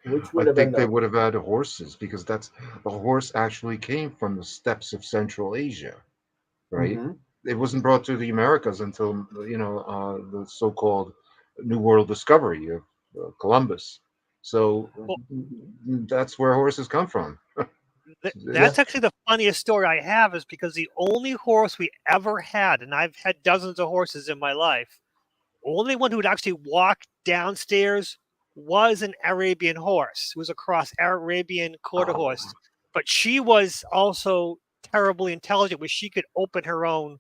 Which I would have been think they the would have had horses because the horse actually came from the steppes of Central Asia, right? Mhm. It wasn't brought to the Americas until the so-called New World discovery of Columbus. So Well, that's where horses come from. Yeah. that's actually the funniest story I have is because the only horse we ever had, and I've had dozens of horses in my life, only one who would actually walk downstairs was an Arabian horse. It was a cross Arabian quarter Oh, horse, but she was also terribly intelligent, where she could open her own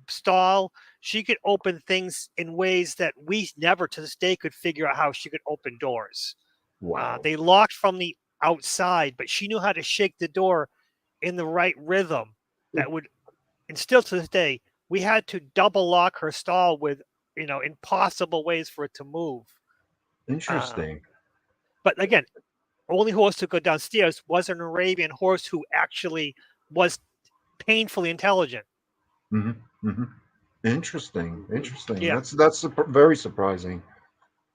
stall. She could open things in ways that we never to this day could figure out how she could open doors. Wow. They locked from the outside, but she knew how to shake the door in the right rhythm that would, and still to this day, we had to double lock her stall with, impossible ways for it to move. Um, Interesting. but again, only horse to go downstairs was an Arabian horse who actually was painfully intelligent. Hmm. Hmm. Interesting. Interesting. Yeah. That's very surprising.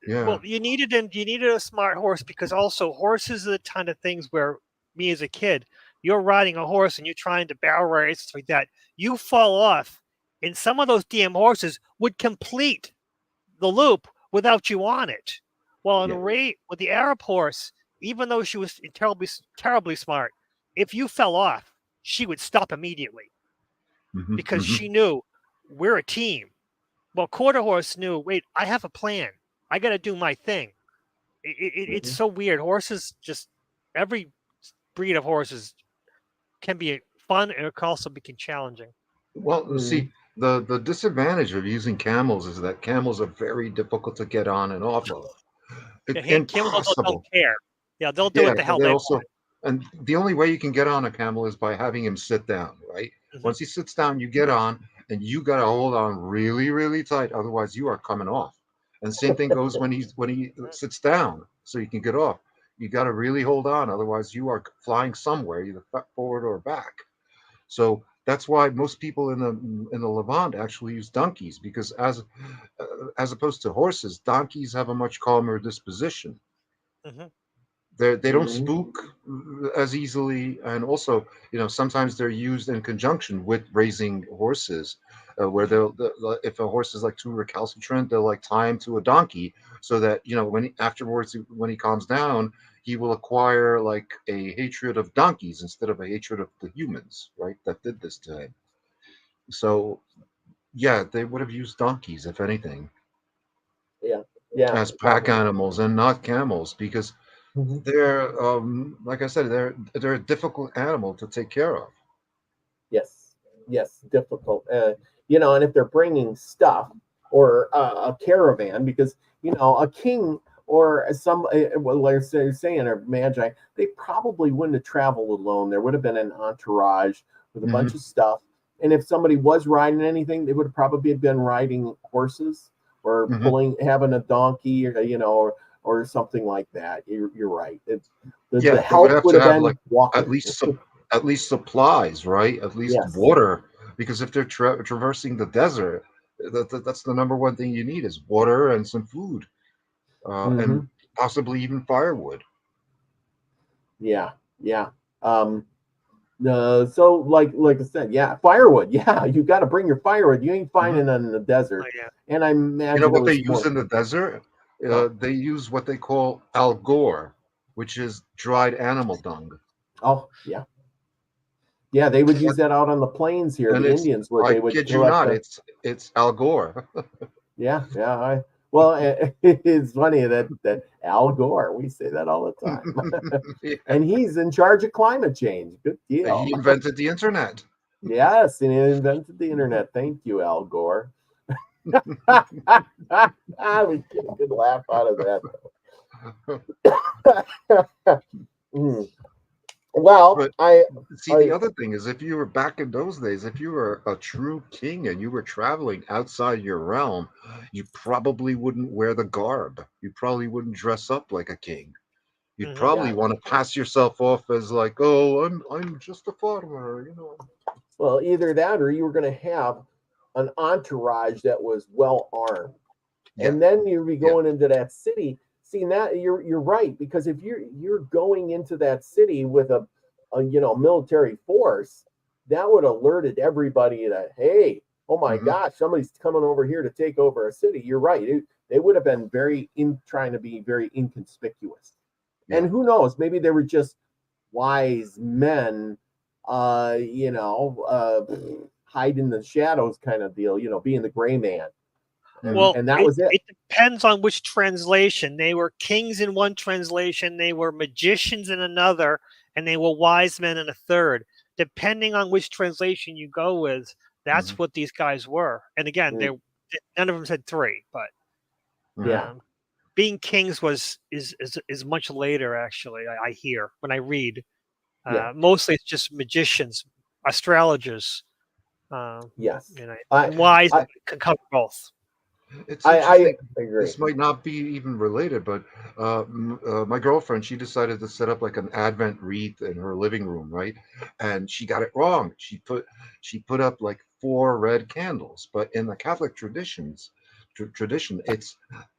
Yeah. Well, you needed a smart horse because also horses are the kind of things where me as a kid, you're riding a horse and you're trying to barrel race stuff like that. You fall off, and some of those damn horses would complete the loop without you on it. Well, in Yeah. a rate with the Arab horse, even though she was terribly smart, if you fell off, she would stop immediately Hmm. because Hmm. she knew we're a team. Well, quarter horse knew, wait, I have a plan. I got to do my thing. It's mhm. so weird. Horses just every breed of horses can be fun and it can also be challenging. Well, Mhm. see, the disadvantage of using camels is that camels are very difficult to get on and off of. Yeah, camels also don't Impossible. care. Yeah, they'll do Yeah, what the hell they they also, want. and the only way you can get on a camel is by having him sit down, right? Hmm. Once he sits down, you get on, and you got to hold on really, really tight, otherwise you are coming off. And same thing goes when he sits down, so you can get off. You got to really hold on, otherwise you are flying somewhere, either forward or back. So that's why most people in the Levant actually use donkeys because as opposed to horses, donkeys have a much calmer disposition. Hmm. They don't Mhm. spook as easily, and also, sometimes they're used in conjunction with raising horses, where if a horse is like too recalcitrant, they'll like tie him to a donkey, so that afterwards when he calms down, he will acquire like a hatred of donkeys instead of a hatred of the humans, right? That did this to him. So yeah, they would have used donkeys if anything Yeah. Yeah. as pack Probably. animals and not camels, because Mhm. they're like I said, they're a difficult animal to take care of. Yes, yes, difficult. And if they're bringing stuff or a caravan, because a king or well, like they're saying, or magi, they probably wouldn't have traveled alone. There would have been an entourage with a bunch Hmm. of stuff. And if somebody was riding anything, they would have probably been riding horses or Hmm. having a donkey, or something like that. You're right. The Yeah, they would help have would to have have like been at walking. least at least supplies, right? At least Yes. water, because if they're traversing the desert, that's the number one thing you need is water and some food, and Hmm. possibly even firewood. Yeah, yeah. Um, so like I said, yeah, firewood. Yeah, you got to bring your firewood. You ain't Hmm. finding it in the Oh, desert. yeah. And I You know imagine it what they was use more. in the desert? Huh. They use what they call algor, which is dried animal dung. Oh, yeah, yeah. They would use that out on the plains here. And The it's, Indians would. I They would kid you collect not, the. it's Al Gore. Yeah, yeah. Well, it's funny that Al Gore. We say that all the time, Yeah, and he's in charge of climate change. Good he deal. invented the internet. Yes, and he invented the internet. Thank you, Al Gore. We get a good laugh out of that. Mm. Well, But see, the I other thing is, if you were back in those days, if you were a true king and you were traveling outside your realm, you probably wouldn't wear the garb. You probably wouldn't dress up like a king. You'd Hmm. probably yeah. want to pass yourself off as like, oh, I'm just a farmer. Well, either that or you were going to have an entourage that was well armed, Yeah, and then you'd be yeah. going into that city. See that you're right, because if you're going into that city with a military force, that would alerted everybody that, hey, oh my Hmm. gosh, somebody's coming over here to take over a city. You're right. They would have been very in trying to be very inconspicuous. Yeah. And who knows, maybe they were just wise men, uh you know uh hide in the shadows kind of deal, being the gray man, and Hmm. Well, and that it, was it. it depends on which translation. They were kings in one translation, they were magicians in another, and they were wise men in a third. Depending on which translation you go with, Hmm. that's what these guys were. And again, Mm, none of them said three, but Hmm. yeah, um, being kings is much later. Actually, I hear when I read. yeah, Mostly, it's just magicians, astrologers, uh, yes. and i wise i can cover both. It's i interesting. agree. This might not be even related, but my girlfriend, she decided to set up like an Advent wreath in her living room, right? And she got it wrong. She put up like four red candles, but in the Catholic tradition, it's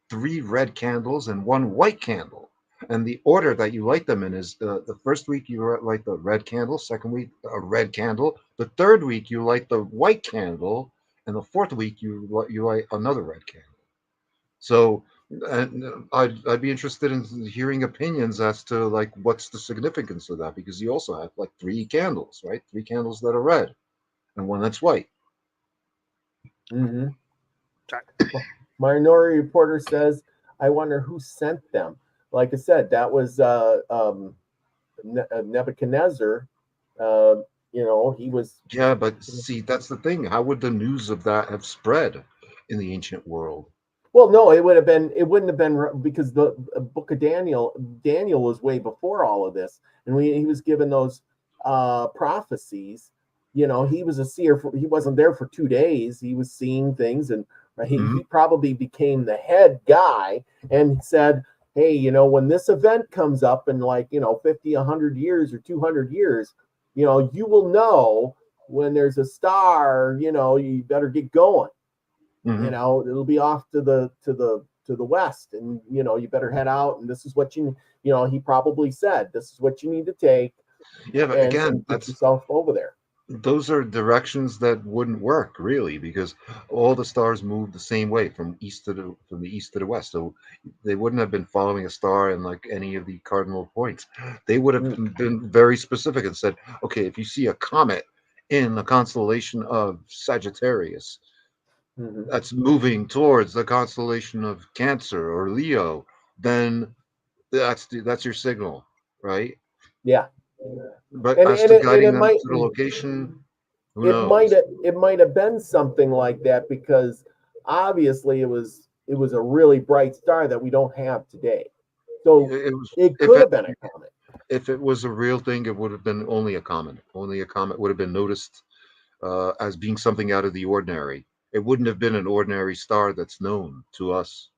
three red candles and one white candle. And the order that you light them in is the first week you light the red candle, second week a red candle, the third week you light the white candle, and the fourth week you light another red candle. So, and I'd be interested in hearing opinions as to like what's the significance of that, because you also have like three candles, right? Three candles that are red and one that's white. Hmm. Minority Reporter says, I wonder who sent them. Like I said, that was Nebuchadnezzar. uh he was. Yeah, but see, that's the thing. How would the news of that have spread in the ancient world? Well, no, it would have been. It wouldn't have been, because the book of Daniel was way before all of this, and he was given those prophecies. He was a seer. He wasn't there for 2 days. He was seeing things, and Hmm. he probably became the head guy and said, "Hey, when this event comes up in, like, 50, 100 years or 200 years, you will know when there's a star. You better get going. Hmm. It'll be off to the to the west, and you better head out, and this is what he probably said, this is what you need to take, Yeah, but again, and get yourself over there. those are directions that wouldn't work really, because all the stars move the same way from the east to the west. So they wouldn't have been following a star in like any of the cardinal points. They would have been very specific and said, okay, if you see a comet in the constellation of Sagittarius Mm-hmm. that's moving towards the constellation of Cancer or Leo, then that's your signal, right? Yeah, But and as and to it, and guiding it them might to the location, who it might knows? it might have been something like that, because obviously it was a really bright star that we don't have today. So It was it could have been a comet. if it was a real thing, it would have been only a comet. Only a comet would have been noticed as being something out of the ordinary. It wouldn't have been an ordinary star that's known to us.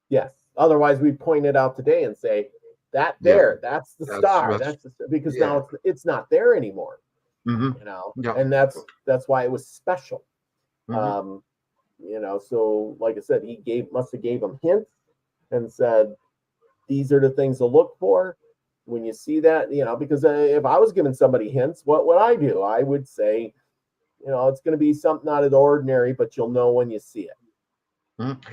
Yes. Otherwise, we point it out today and say that Yeah, that's the that's star. that's That's because yeah. now it's not there anymore. Hmm. Yeah. And that's why it was special. Hmm. Um, so like I said, he must have gave them hints and said these are the things to look for when you see that. Because if I was giving somebody hints, what would I do? I would say, it's going to be something out of the ordinary, but you'll know when you see it.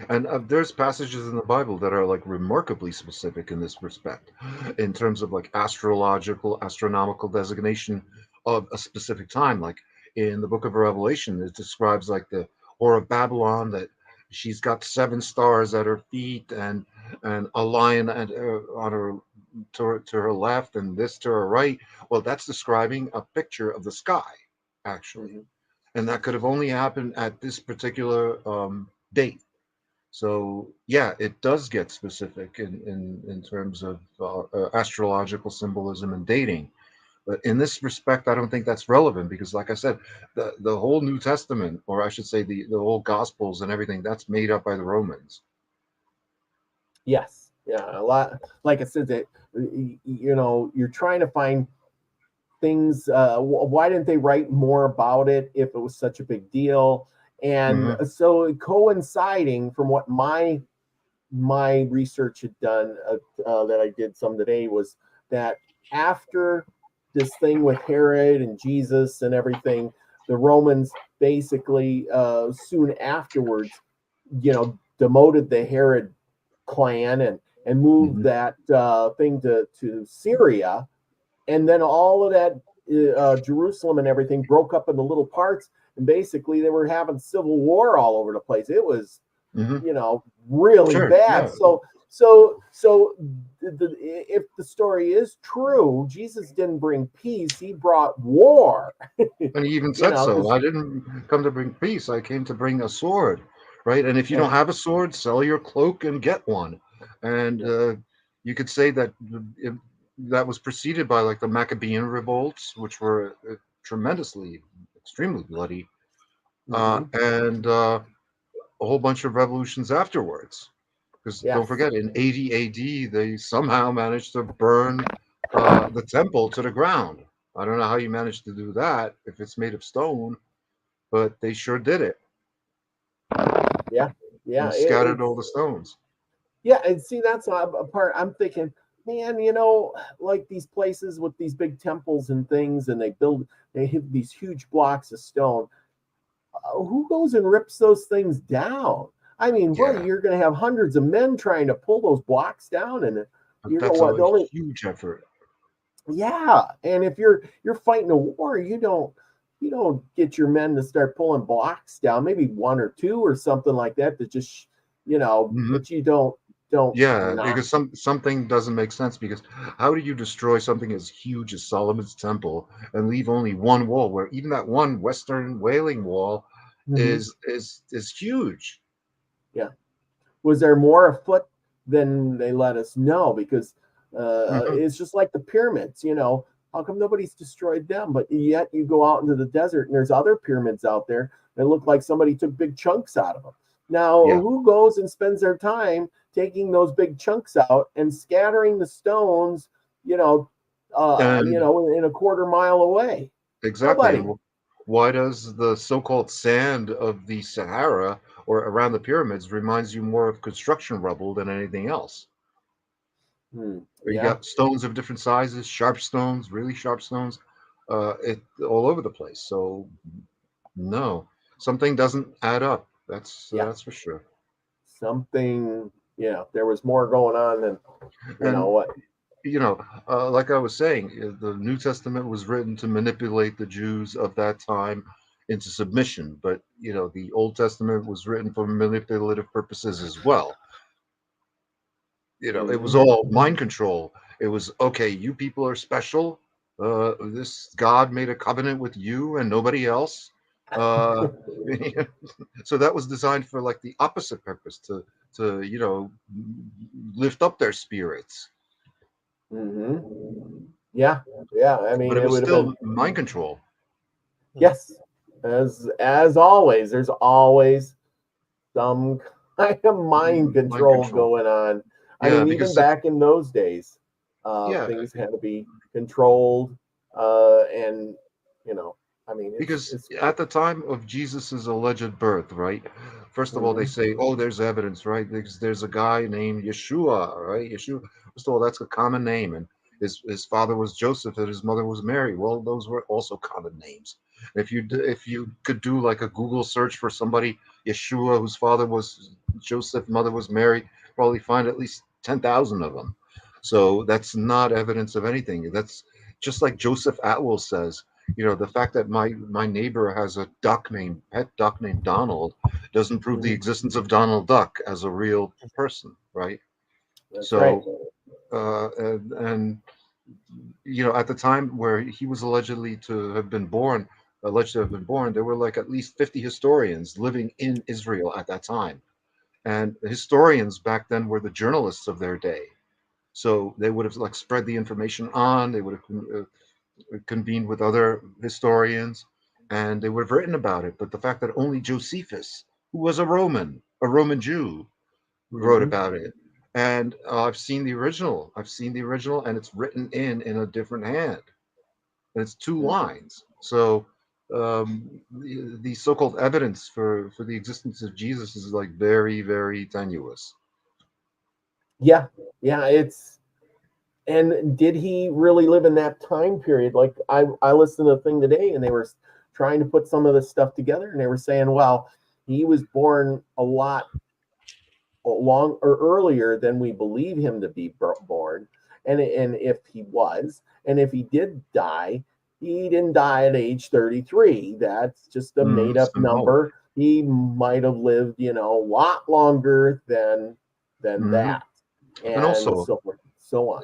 And there's passages in the Bible that are like remarkably specific in this respect, in terms of like astronomical designation of a specific time. Like in the book of Revelation, it describes like the whore of Babylon, that she's got seven stars at her feet, and a lion on her to her left, and this to her right. Well, that's describing a picture of the sky, actually, Mm-hmm. and that could have only happened at this particular date. So yeah, it does get specific in terms of astrological symbolism and dating. But in this respect, I don't think that's relevant because, like I said, the whole New Testament, or I should say, the whole Gospels and everything, that's made up by the Romans. Yes. Yeah. A lot. Like I said, that you're trying to find things. Why didn't they write more about it if it was such a big deal? And Hmm. so coinciding from what my research had done, that I did some today, was that after this thing with Herod and Jesus and everything, the Romans basically soon afterwards, demoted the Herod clan and moved Hmm. that thing to Syria, and then all of that Jerusalem and everything broke up into little parts, and basically they were having civil war all over the place. It was Hmm. really Sure, bad. yeah, So if the story is true, Jesus didn't bring peace; he brought war. and he even said so. Because I didn't come to bring peace. I came to bring a sword, right? And if you yeah, don't have a sword, sell your cloak and get one. And yeah, you could say that it, that was preceded by like the Maccabean revolts, which were tremendously, extremely bloody, mm-hmm, and a whole bunch of revolutions afterwards. Because don't yes, forget, in 80 AD, they somehow managed to burn the temple to the ground. I don't know how you managed to do that if it's made of stone, but they sure did it yeah, yeah. and scattered It's all the stones. Yeah, and see, that's a part I'm thinking, man, like these places with these big temples and things, and they have these huge blocks of stone. Who goes and rips those things down? I mean, buddy, Yeah, you're going to have hundreds of men trying to pull those blocks down, and but you're going that's what a the only huge effort. yeah, and if you're fighting a war, you don't get your men to start pulling blocks down, maybe one or two or something like that, to just Hmm. but you don't Yeah, not. because something doesn't make sense. Because how do you destroy something as huge as Solomon's temple and leave only one wall, where even that one Western Wailing Wall Mhm. is huge? Yeah. Was there more afoot than they let us know? Because Hmm. it's just like the pyramids. How come nobody's destroyed them? But yet you go out into the desert and there's other pyramids out there that look like somebody took big chunks out of them. Now, Yeah, who goes and spends their time taking those big chunks out and scattering the stones, you know, and in a quarter mile away? exactly. Nobody. And why does the so-called sand of the Sahara or around the pyramids reminds you more of construction rubble than anything else. Or you Yeah. got stones of different sizes, sharp stones, really sharp stones, it all over the place. So no, something doesn't add up. Yeah. That's for sure. Something. Yeah. There was more going on than And what. like I was saying, the New Testament was written to manipulate the Jews of that time into submission, but the Old Testament was written for manipulative purposes as well. It was Hmm. all mind control. It was okay, you people are special. This God made a covenant with you and nobody else. Uh, so that was designed for like the opposite purpose to lift up their spirits. Hmm. Yeah. Yeah. I But mean, it it was would have been. still mind control. Yes. As always, there's always some kind of mind Mind control control. going on. I Yeah, mean, even because it, back in those days, yeah, things had to be controlled, and you know, I mean, because it's at the time of Jesus's alleged birth, right? First of all, they mhm, say, "Oh, there's evidence, right? There's a guy named Yeshua, right? Yeshua. First of all, that's a common name, and his father was Joseph, and his mother was Mary. Well, those were also common names. If you could do like a Google search for somebody, Yeshua, whose father was Joseph, mother was Mary, probably find at least 10,000 of them. So that's not evidence of anything. That's just like Joseph Atwell says. The fact that my neighbor has a pet duck named Donald doesn't prove the mhm, existence of Donald Duck as a real person, right? that's right. So and at the time where he was alleged to have been born, there were like at least 50 historians living in Israel at that time, and historians back then were the journalists of their day. So they would have like spread the information on. They would have convened with other historians, and they would have written about it. But the fact that only Josephus, who was a Roman Jew, wrote Hmm. about it, and I've seen the original. And it's written in a different hand, and it's two lines. So the so-called evidence for the existence of Jesus is like very, very tenuous. Yeah, yeah. And did he really live in that time period? Like I listened to the thing today, and they were trying to put some of this stuff together, and they were saying, well, he was born a lot long or earlier than we believe him to be born, and if he was, and if he did die, he didn't die at age 33. That's just a made up Symbolic. number. He might have lived, a lot longer than Hmm. that, And and also, so forth, so on.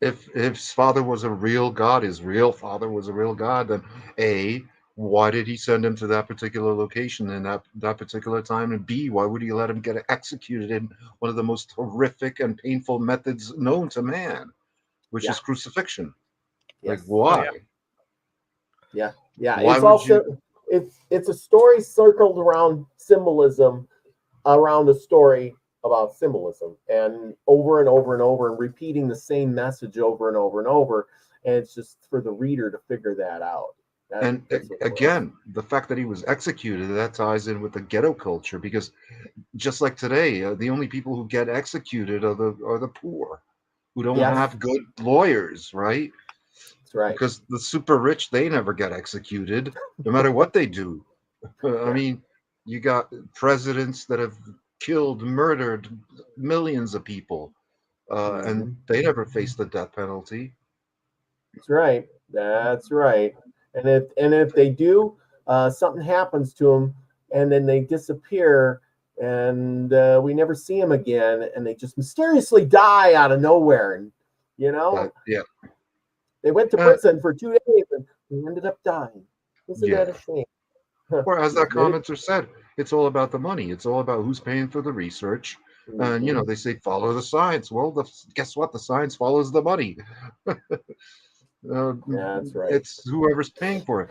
if his father was a real god, his real father was a real god, then A, why did he send him to that particular location in that particular time? And B, why would he let him get executed in one of the most horrific and painful methods known to man, which Yeah. is crucifixion? Like, Yes. Oh yeah. why? Yeah. Yeah. Why It's would also you? it's a story circled around symbolism, around the story about symbolism, and over and over and over, and repeating the same message over and over and over, and it's just for the reader to figure that out. And That's what it was. again, the fact that he was executed, that ties in with the ghetto culture because just like today, the only people who get executed are the poor who don't Yes, have good lawyers, right? that's right. Because the super rich, they never get executed, no matter what they do. I Yeah. mean, you got presidents that have murdered millions of people, and Hmm. they never face the death penalty. That's right. That's right. And if they do, something happens to them, and then they disappear, and we never see them again, and they just mysteriously die out of nowhere. And you know, Yeah, they went to uh, prison for 2 days, and they ended up dying. Isn't that a yeah. shame? Or as that Maybe. commenter said, it's all about the money. It's all about who's paying for the research. And Hmm. they say follow the science. Well, guess what? The science follows the money. Uh, That's right. it's whoever's paying for it.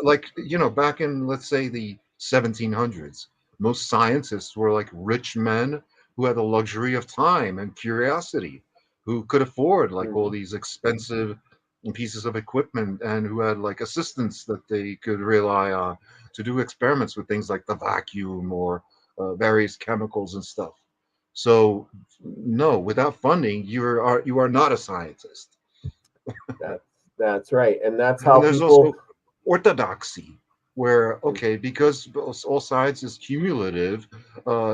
Like, back in, let's say, the 1700s, most scientists were like rich men who had the luxury of time and curiosity, who could afford like all Hmm. these expensive pieces of equipment and who had like assistants that they could rely on to do experiments with things like the vacuum or various chemicals and stuff. So no, without funding, you are not a scientist. That's right, and that's And how there's people. also orthodoxy, where okay, because all science is cumulative,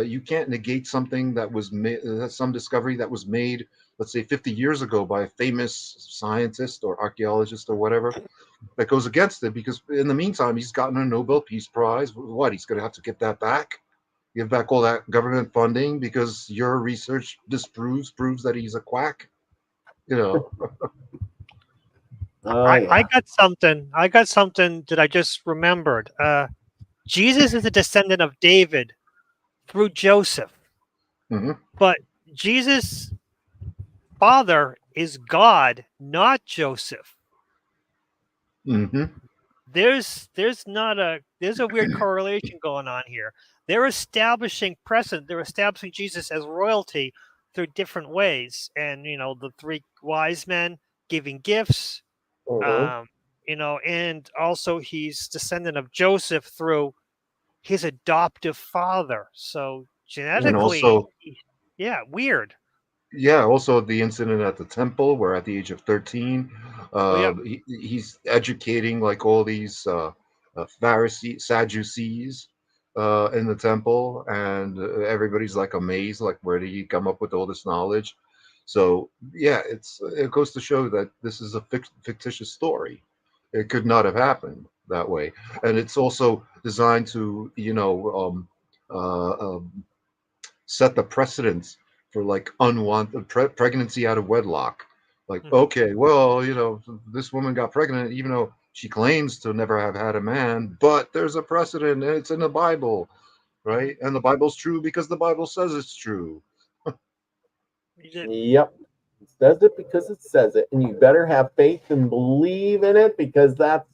you can't negate something that was made, some discovery that was made, let's say 50 years ago by a famous scientist or archaeologist or whatever, that goes against it, because in the meantime he's gotten a Nobel Peace Prize. What, he's going to have to give that back? Give back all that government funding because your research proves that he's a quack? You know. Oh yeah. I got something. I got something that I just remembered. Jesus is a descendant of David through Joseph, Hmm. but Jesus' father is God, not Joseph. Hmm. There's a weird correlation going on here. They're establishing precedent. They're establishing Jesus as royalty through different ways, and the three wise men giving gifts. Mhm. Um, and also he's descendant of Joseph through his adoptive father. So And genetically, also, yeah, weird. yeah, also the incident at the temple where at the age of 13, Oh yeah. he's educating like all these Pharisees, Sadducees in the temple, and everybody's like amazed, like where did he come up with all this knowledge? So yeah, it goes to show that this is a fictitious story. It could not have happened that way, and it's also designed to, set the precedence for like unwanted pregnancy out of wedlock. Like, Hmm. okay, well, this woman got pregnant even though she claims to never have had a man, but there's a precedent and it's in the Bible, Hmm. right? And the Bible's true because the Bible says it's true. Yep. It says it because it says it, and you better have faith and believe in it because that's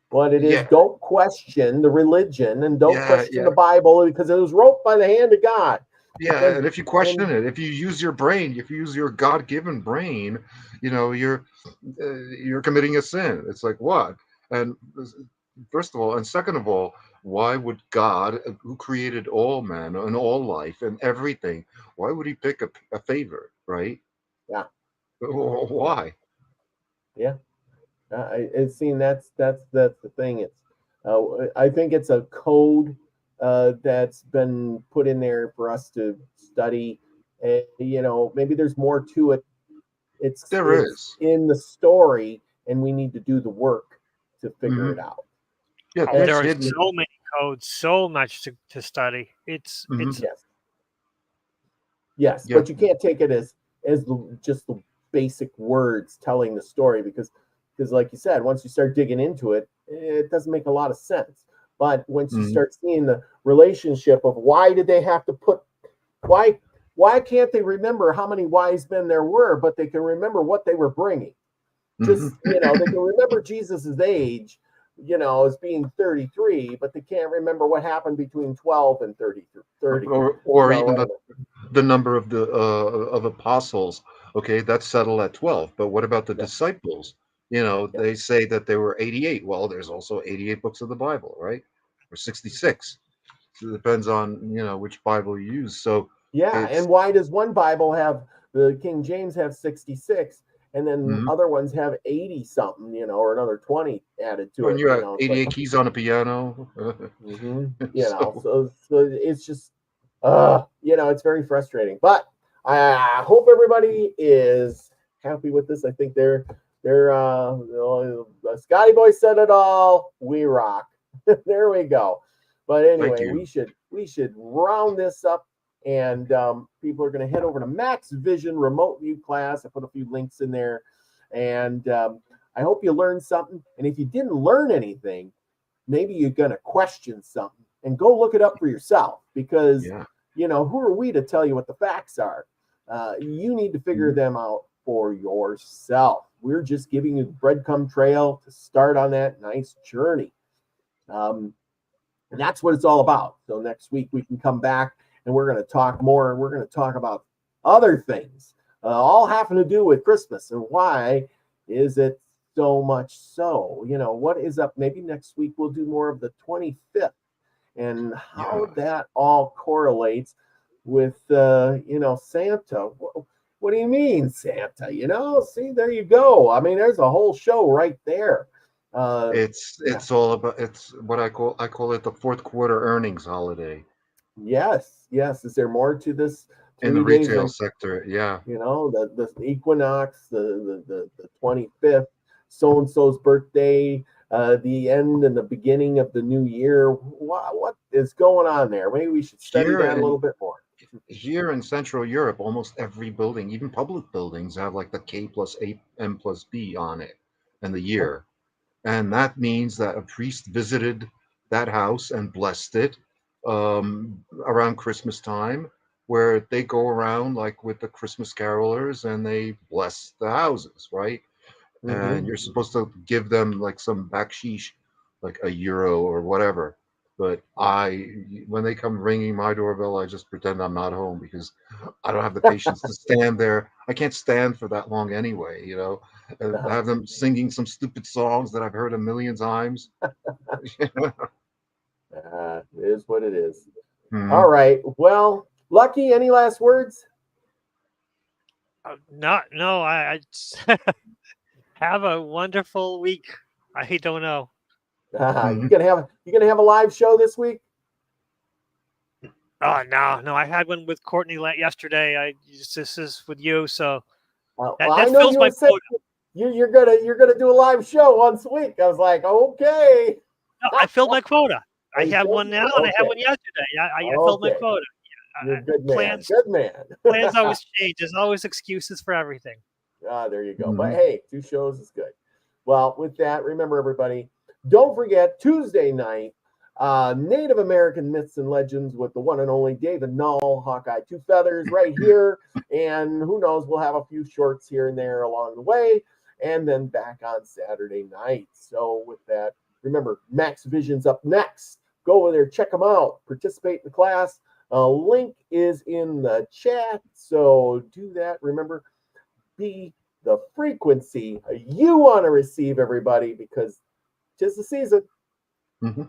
what it is. Yeah, Don't question the religion and don't yeah, question yeah. the Bible because it was wrote by the hand of God. Yeah, And and if you question and it, if you use your brain, if you use your God-given brain, you're committing a sin. It's like what? And first of all, and second of all, why would God, who created all man and all life and everything, why would He pick a favor, right? yeah, yeah, Why? yeah. It's seen that's the thing. It's I think it's a code that's been put in there for us to study. And maybe there's more to it. There It's is. in the story, and we need to do the work to figure it Hmm. out. Yeah, Oh, And there's there are hidden. so many codes, so much to study. It's Hmm. yes, yes, Yeah. but you can't take it as just the basic words telling the story because like you said, once you start digging into it, it doesn't make a lot of sense. But once you Hmm. start seeing the relationship of why did they have to put why why can't they remember how many wise men there were, but they can remember what they were bringing? Hmm. Just they can remember Jesus's age, as being 33, but they can't remember what happened between 12 and 30. or even Right? the number of the of apostles. Okay, that's settled at 12. But what about the Yeah, disciples? yeah, They say that there were 88. Well, there's also 88 books of the Bible, right? Or 66. So it depends on, which Bible you use. So yeah. it's And why does one Bible have the King James have 66 and then mhm. other ones have 80 something, or another 20 added to When it? you have It's like, 88 keys on a piano. So so it's just, it's very frustrating. But I hope everybody is happy with this. I think Scotty Boy said it all. We rock. There we go. But thank anyway, you. we should round this up, and people are going to head over to Max Vision Remote View class. I put a few links in there, and I hope you learned something. And if you didn't learn anything, maybe you're going to question something and go look it up for yourself because Yeah. who are we to tell you what the facts are? You need to figure Mhm. them out for yourself. We're just giving you the breadcrumb trail to start on that nice journey. um, and that's what it's all about. So next week we can come back and we're going to talk more, and we're going to talk about other things, all having to do with Christmas and why is it so much so. What is up? Maybe next week we'll do more of the 25th, and how that all correlates with Santa. What do you mean, Santa? See, there you go. I mean, there's a whole show right there. It's all about, it's what I call it the fourth quarter earnings holiday Yes. Is there more to this in the 3 days? retail sector. Yeah. The equinox, the 25th, so and so's birthday, the end and the beginning of the new year. What is going on there? Maybe we should study Here that a in little bit more. Here in Central Europe, almost every building, even public buildings, have like the K plus A M plus B on it and the year. And that means that a priest visited that house and blessed it around Christmas time, where they go around like with the Christmas carolers and they bless the houses, right? And Mm-hmm. you're supposed to give them like some baksheesh, like €1 or whatever. But when they come ringing my doorbell, I just pretend I'm not home because I don't have the patience to stand there. I can't stand for that long anyway, and have them singing some stupid songs that I've heard a million times. It is what it is. Mhm. All right. Well, Lucky, any last words? No, I have a wonderful week. I don't know. You Mhm. gonna have a live show this week? Oh no, I had one with Courtney yesterday. This is with you, so Well, I that know fills you my were saying quota. you're gonna do a live show once a week. I was like, okay. No, I filled my quota. I You have filled one it? now, and I had Okay. one yesterday. I filled my Okay. quota. You're a good man. Plans Good man. plans always change. There's always excuses for everything. There you go. But Mhm. hey, 2 shows is good. Well, with that, remember everybody, don't forget Tuesday night, Native American Myths and Legends with the one and only David Null, Hawkeye Two Feathers, right here. And who knows, we'll have a few shorts here and there along the way, and then back on Saturday night. So with that, remember, Max Vision's up next. Go over there, check them out, participate in the class. Link is in the chat, so do that. Remember, be the frequency you want to receive, everybody, because 'tis the season. Mhm.